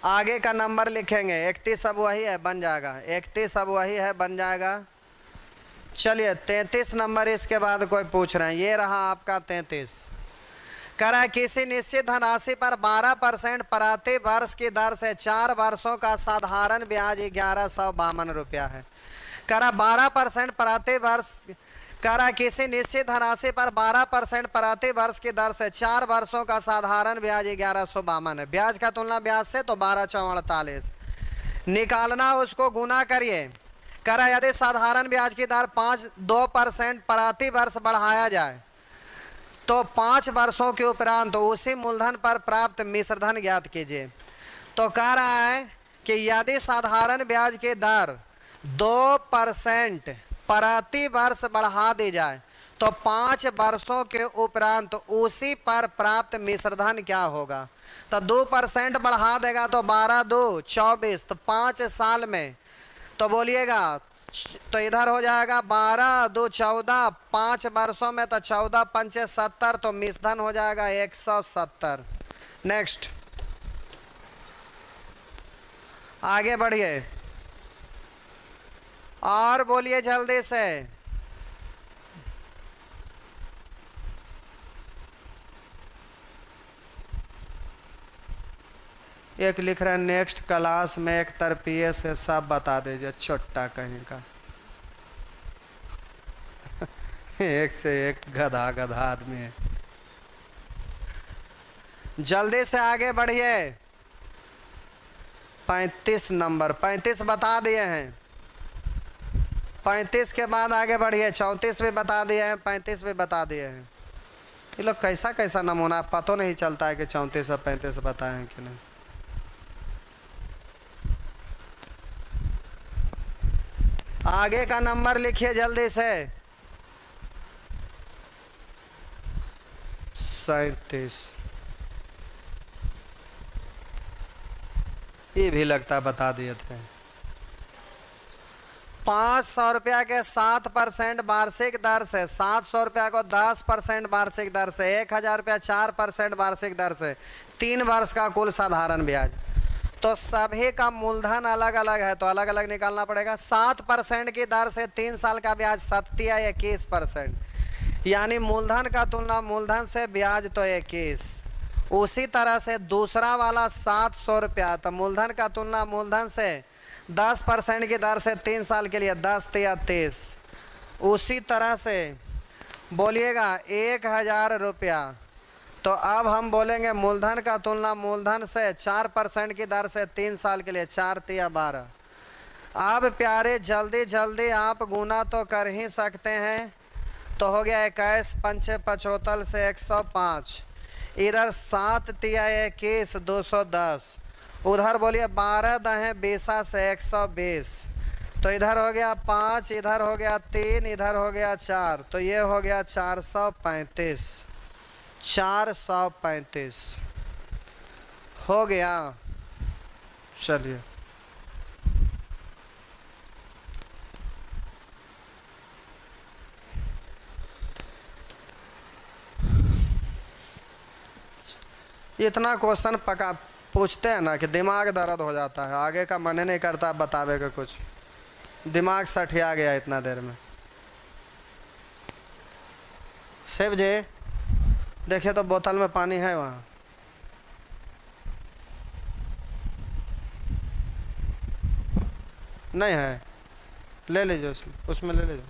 आगे का नंबर लिखेंगे। 31 अब वही है, बन जाएगा। 31 अब वही है, बन जाएगा। चलिए 33 नंबर इसके बाद कोई पूछ रहे हैं, ये रहा आपका 33। करा किसी निश्चित धनराशि पर 12% प्रति वर्ष की दर से 4 वर्षों का साधारण ब्याज 1152 रुपया है। करा 12% प्रति वर्ष, करा किसी निश्चित धनराशि पर 12% प्रति वर्ष की दर से 4 वर्षों का साधारण ब्याज 1152 है। ब्याज का तुलना ब्याज से तो 12×4=48 निकालना, उसको गुना करिए। करा यदि साधारण ब्याज की दर 2% प्रति वर्ष बढ़ाया जाए तो 5 वर्षों के उपरांत तो उसी मूलधन पर प्राप्त मिश्रधन ज्ञात कीजिए। तो कह रहा है कि यदि साधारण ब्याज की दर 2% प्रति वर्ष बढ़ा दी जाए तो 5 वर्षों के उपरांत तो उसी पर प्राप्त मिश्रधन क्या होगा। तो 2% बढ़ा देगा तो 12×2 = 24, तो 5 साल में तो बोलिएगा, तो इधर हो जाएगा 12×2 = 14, 5 वर्षों में तो 14×5 = 70, तो मिश्रधन हो जाएगा 170। नेक्स्ट, आगे बढ़िए और बोलिए जल्दी से। एक लिख रहा है नेक्स्ट क्लास में एक तरफिए से सब बता दीजिए, छोटा कहीं का। एक से एक गधा गधा आदमी है। जल्दी से आगे बढ़िए। 35 नंबर, 35 बता दिए हैं। 35 के बाद आगे बढ़िए। 34 भी बता दिए हैं, 35 भी बता दिए हैं। ये लोग कैसा कैसा नमूना, पता नहीं चलता है कि 34 और 35 बताए हैं कि नहीं। आगे का नंबर लिखिए जल्दी से। 37। ये भी लगता बता दिए थे। 500 रुपया के 7% वार्षिक दर से, 700 रुपया को 10% वार्षिक दर से, 1000 रुपया 4% वार्षिक दर से, 3 वर्ष का कुल साधारण ब्याज। तो सभी का मूलधन अलग अलग है तो अलग अलग निकालना पड़ेगा। 7% की दर से 3 साल का ब्याज 7 या 21%, यानी मूलधन का तुलना मूलधन से ब्याज तो 21। उसी तरह से दूसरा वाला 700 रुपया, तो मूलधन का तुलना मूलधन से 10% की दर से 3 साल के लिए 10 या 23। उसी तरह से बोलिएगा 1000 रुपया, तो अब हम बोलेंगे मूलधन का तुलना मूलधन से 4% की दर से 3 साल के लिए 4 या 12। अब प्यारे जल्दी जल्दी आप गुना तो कर ही सकते हैं। तो हो गया 21 पंचे 75 से 105, इधर 7 या 21 210, उधर बोलिए 12 दहें 20 से 120, तो इधर हो गया 5, इधर हो गया 3, इधर हो गया 4, तो ये हो गया 435। 435 हो गया। चलिए इतना क्वेश्चन पका पूछते हैं ना कि दिमाग दर्द हो जाता है, आगे का मन नहीं करता बतावे का, कुछ दिमाग सठिया गया इतना देर में। शिव जी देखिए तो बोतल में पानी है वहाँ। नहीं है, ले लीजिए उसमें ले लीजिए।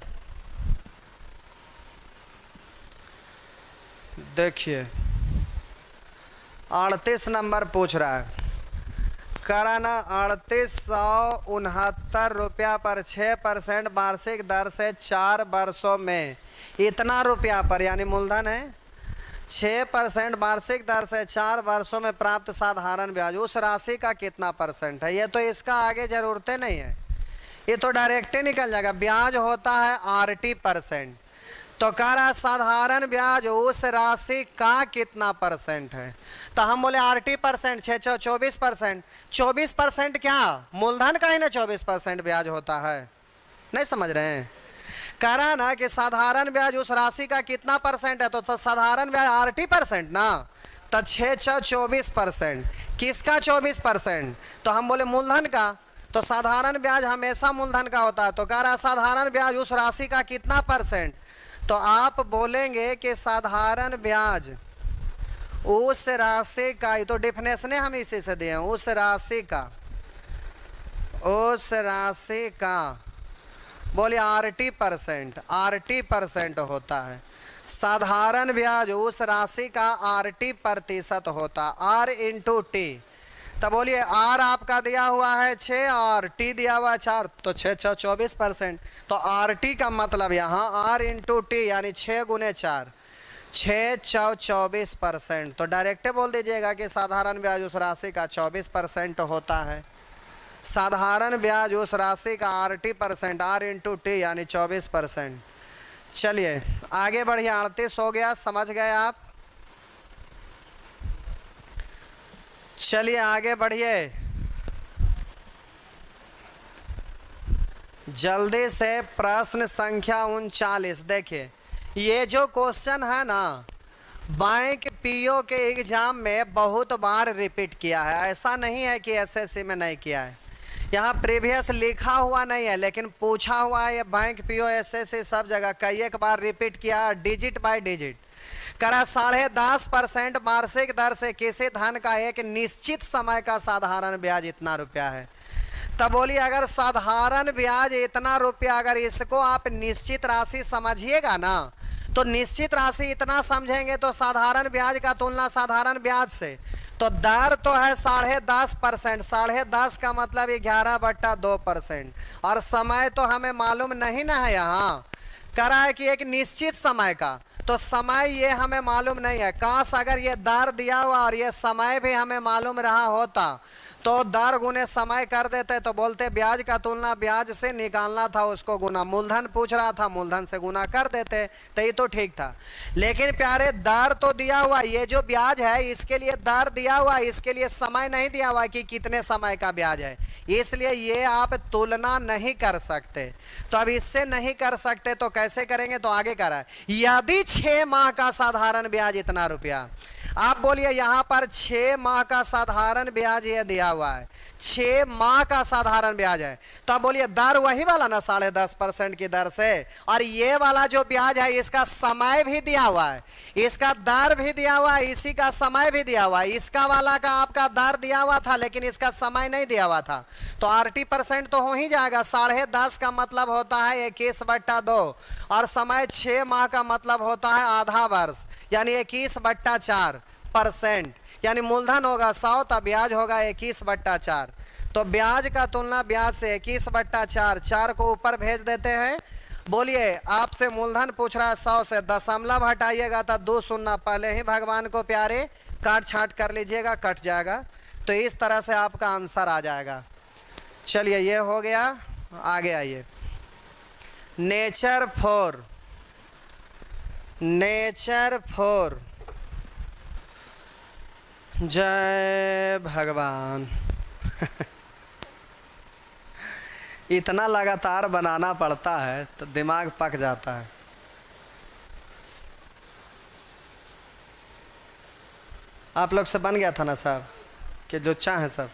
देखिए 38 नंबर पूछ रहा है, कराना 3869 रुपया पर 6% वार्षिक दर से 4 वर्षों में इतना रुपया पर, यानी मूलधन है, 6% वार्षिक दर से 4 वर्षों में प्राप्त साधारण ब्याज उस राशि का कितना परसेंट है। ये तो इसका आगे ज़रूरतें नहीं है, ये तो डायरेक्ट ही निकल जाएगा। ब्याज होता है RT%, तो कह रहा साधारण ब्याज उस राशि का कितना परसेंट है। तो हम बोले RT%, 24%। 24% क्या मूलधन का ही ना 24% ब्याज होता है, नहीं समझ रहे हैं। कह रहा ना कि साधारण ब्याज उस राशि का कितना परसेंट है, तो साधारण ब्याज RT% ना, तो 24%। किसका 24%, तो हम बोले मूलधन का, तो साधारण ब्याज हमेशा मूलधन का होता है। तो कह रहा साधारण ब्याज उस राशि का कितना परसेंट, तो आप बोलेंगे कि साधारण ब्याज उस राशि का, ये तो डिफिनेशन हम इसी से दिए हैं, उस राशि का बोलिए RT% होता है। साधारण ब्याज उस राशि का RT% होता, R × T। तब बोलिए R आपका दिया हुआ है 6 और T दिया हुआ है 4, तो 6 6 24%। तो RT का मतलब यहाँ R × T यानी 6 × 4, 6 6 24%। तो डायरेक्ट बोल दीजिएगा कि साधारण ब्याज उस राशि का 24% होता है। साधारण ब्याज उस राशि का RT% R × T यानी 24%। चलिए आगे बढ़िए, 38 हो गया, समझ गए आप। चलिए आगे बढ़िए जल्दी से, प्रश्न संख्या 39। देखिए ये जो क्वेश्चन है ना, बैंक पीओ के एग्जाम में बहुत बार रिपीट किया है, ऐसा नहीं है कि SSC में नहीं किया है। यहाँ प्रीवियस लिखा हुआ नहीं है लेकिन पूछा हुआ है। ये बैंक पीओ SSC सब जगह कई एक बार रिपीट किया, डिजिट बाय डिजिट। करा 10.5% वार्षिक दर से किसी धन का एक निश्चित समय का साधारण ब्याज इतना रुपया है। तब बोलिए अगर साधारण ब्याज इतना रुपया, अगर इसको आप निश्चित राशि समझिएगा ना, तो निश्चित राशि इतना समझेंगे तो साधारण ब्याज का तुलना साधारण ब्याज से, तो दर तो है 10.5%। 10.5 का मतलब 11/2%, और समय तो हमें मालूम नहीं ना है। यहाँ करा है कि एक निश्चित समय का, तो समय ये हमें मालूम नहीं है। काश अगर ये दर दिया हुआ और ये समय भी हमें मालूम रहा होता तो दर गुने समय कर देते तो बोलते ब्याज का तुलना ब्याज से निकालना था, उसको गुना, मूलधन पूछ रहा था मूलधन से गुना कर देते तो ये तो ठीक था। लेकिन प्यारे दर तो दिया हुआ, ये जो ब्याज है इसके लिए दर दिया हुआ, इसके लिए समय नहीं दिया हुआ कि कितने समय का ब्याज है, इसलिए ये आप तुलना नहीं कर सकते। तो अब इससे नहीं कर सकते तो कैसे करेंगे, तो आगे करा यदि 6 माह का साधारण ब्याज इतना रुपया, आप बोलिए यहां पर 6 माह का साधारण ब्याज ये दिया हुआ है, 6 माह का साधारण ब्याज है, तो आप बोलिए दर वही वाला ना 10.5% की दर से, और ये वाला जो ब्याज है इसका समय भी दिया हुआ है, इसका दर भी दिया हुआ है, इसी का समय भी दिया हुआ है। इसका वाला का आपका दर दिया हुआ था लेकिन इसका समय नहीं दिया हुआ था, तो 80% तो हो ही जाएगा। 10.5 का मतलब होता है 21/2 और समय 6 माह का मतलब होता है आधा वर्ष, यानी 21/4%, यानी मूलधन होगा 100 तब ब्याज होगा 21/4। तो ब्याज का तुलना ब्याज से 21/4, 4 को ऊपर भेज देते हैं। बोलिए आपसे मूलधन पूछ रहा है 100 से दशमलव हटाइएगा तो 2 शून्य पहले ही भगवान को प्यारे काट छाट कर लीजिएगा, कट जाएगा। तो इस तरह से आपका आंसर आ जाएगा। चलिए ये हो गया, आगे आइए। नेचर फॉर जय भगवान इतना लगातार बनाना पड़ता है तो दिमाग पक जाता है। आप लोग से बन गया था ना साहब कि जो चाहे सब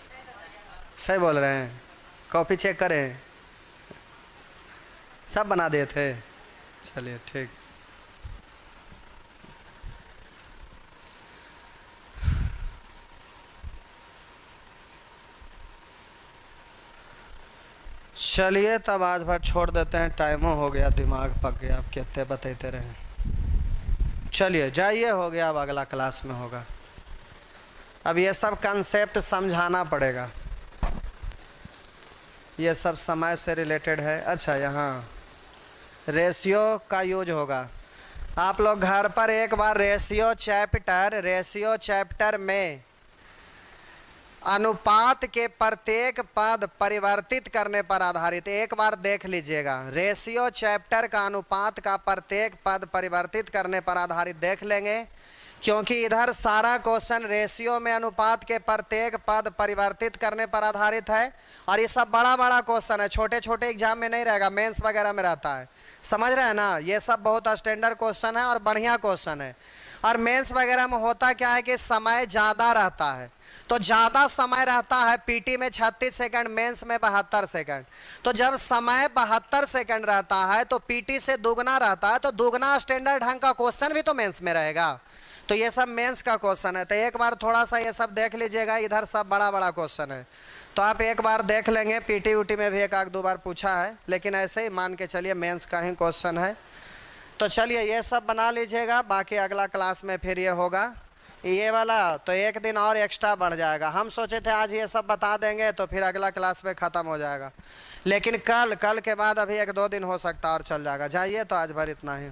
सही बोल रहे हैं, कॉपी चेक करें, सब बना दिए थे। चलिए ठीक। चलिए तब आज भर छोड़ देते हैं, टाइमो हो गया, दिमाग पक गया, आप कहते बताते रहे। चलिए जाइए, हो गया, अब अगला क्लास में होगा। अब ये सब कंसेप्ट समझाना पड़ेगा, ये सब समय से रिलेटेड है। अच्छा यहाँ रेशियो का यूज होगा। आप लोग घर पर एक बार रेशियो चैप्टर में अनुपात के प्रत्येक पद परिवर्तित करने पर आधारित एक बार देख लीजिएगा। रेशियो चैप्टर का अनुपात का प्रत्येक पद परिवर्तित करने पर आधारित देख लेंगे, क्योंकि इधर सारा क्वेश्चन रेशियो में अनुपात के प्रत्येक पद परिवर्तित करने पर आधारित है। और ये सब बड़ा बड़ा क्वेश्चन है, छोटे छोटे एग्जाम में नहीं रहेगा, मेंस वगैरह में रहता है, समझ रहे हैं ना। ये सब बहुत स्टैंडर्ड क्वेश्चन है और बढ़िया क्वेश्चन है। और मेंस वगैरह में होता क्या है कि समय ज़्यादा रहता है, तो ज़्यादा समय रहता है। पीटी में 36 सेकंड, मेंस में 72 सेकंड। तो जब समय 72 सेकंड रहता है तो पीटी से दुगना रहता है, तो दुगना स्टैंडर्ड ढंग का क्वेश्चन भी तो मेंस में रहेगा। तो ये सब मेंस का क्वेश्चन है, तो एक बार थोड़ा सा ये सब देख लीजिएगा। इधर सब बड़ा बड़ा क्वेश्चन है, तो आप एक बार देख लेंगे। पीटी ऊटी में भी एक आध 2 बार पूछा है, लेकिन ऐसे ही मान के चलिए मेंस का ही क्वेश्चन है। तो चलिए ये सब बना लीजिएगा, बाकी अगला क्लास में फिर ये होगा। ये वाला तो एक दिन और एक्स्ट्रा बढ़ जाएगा। हम सोचे थे आज ये सब बता देंगे तो फिर अगला क्लास में ख़त्म हो जाएगा, लेकिन कल के बाद अभी 1-2 दिन हो सकता और चल जाएगा। जाइए, तो आज भर इतना ही।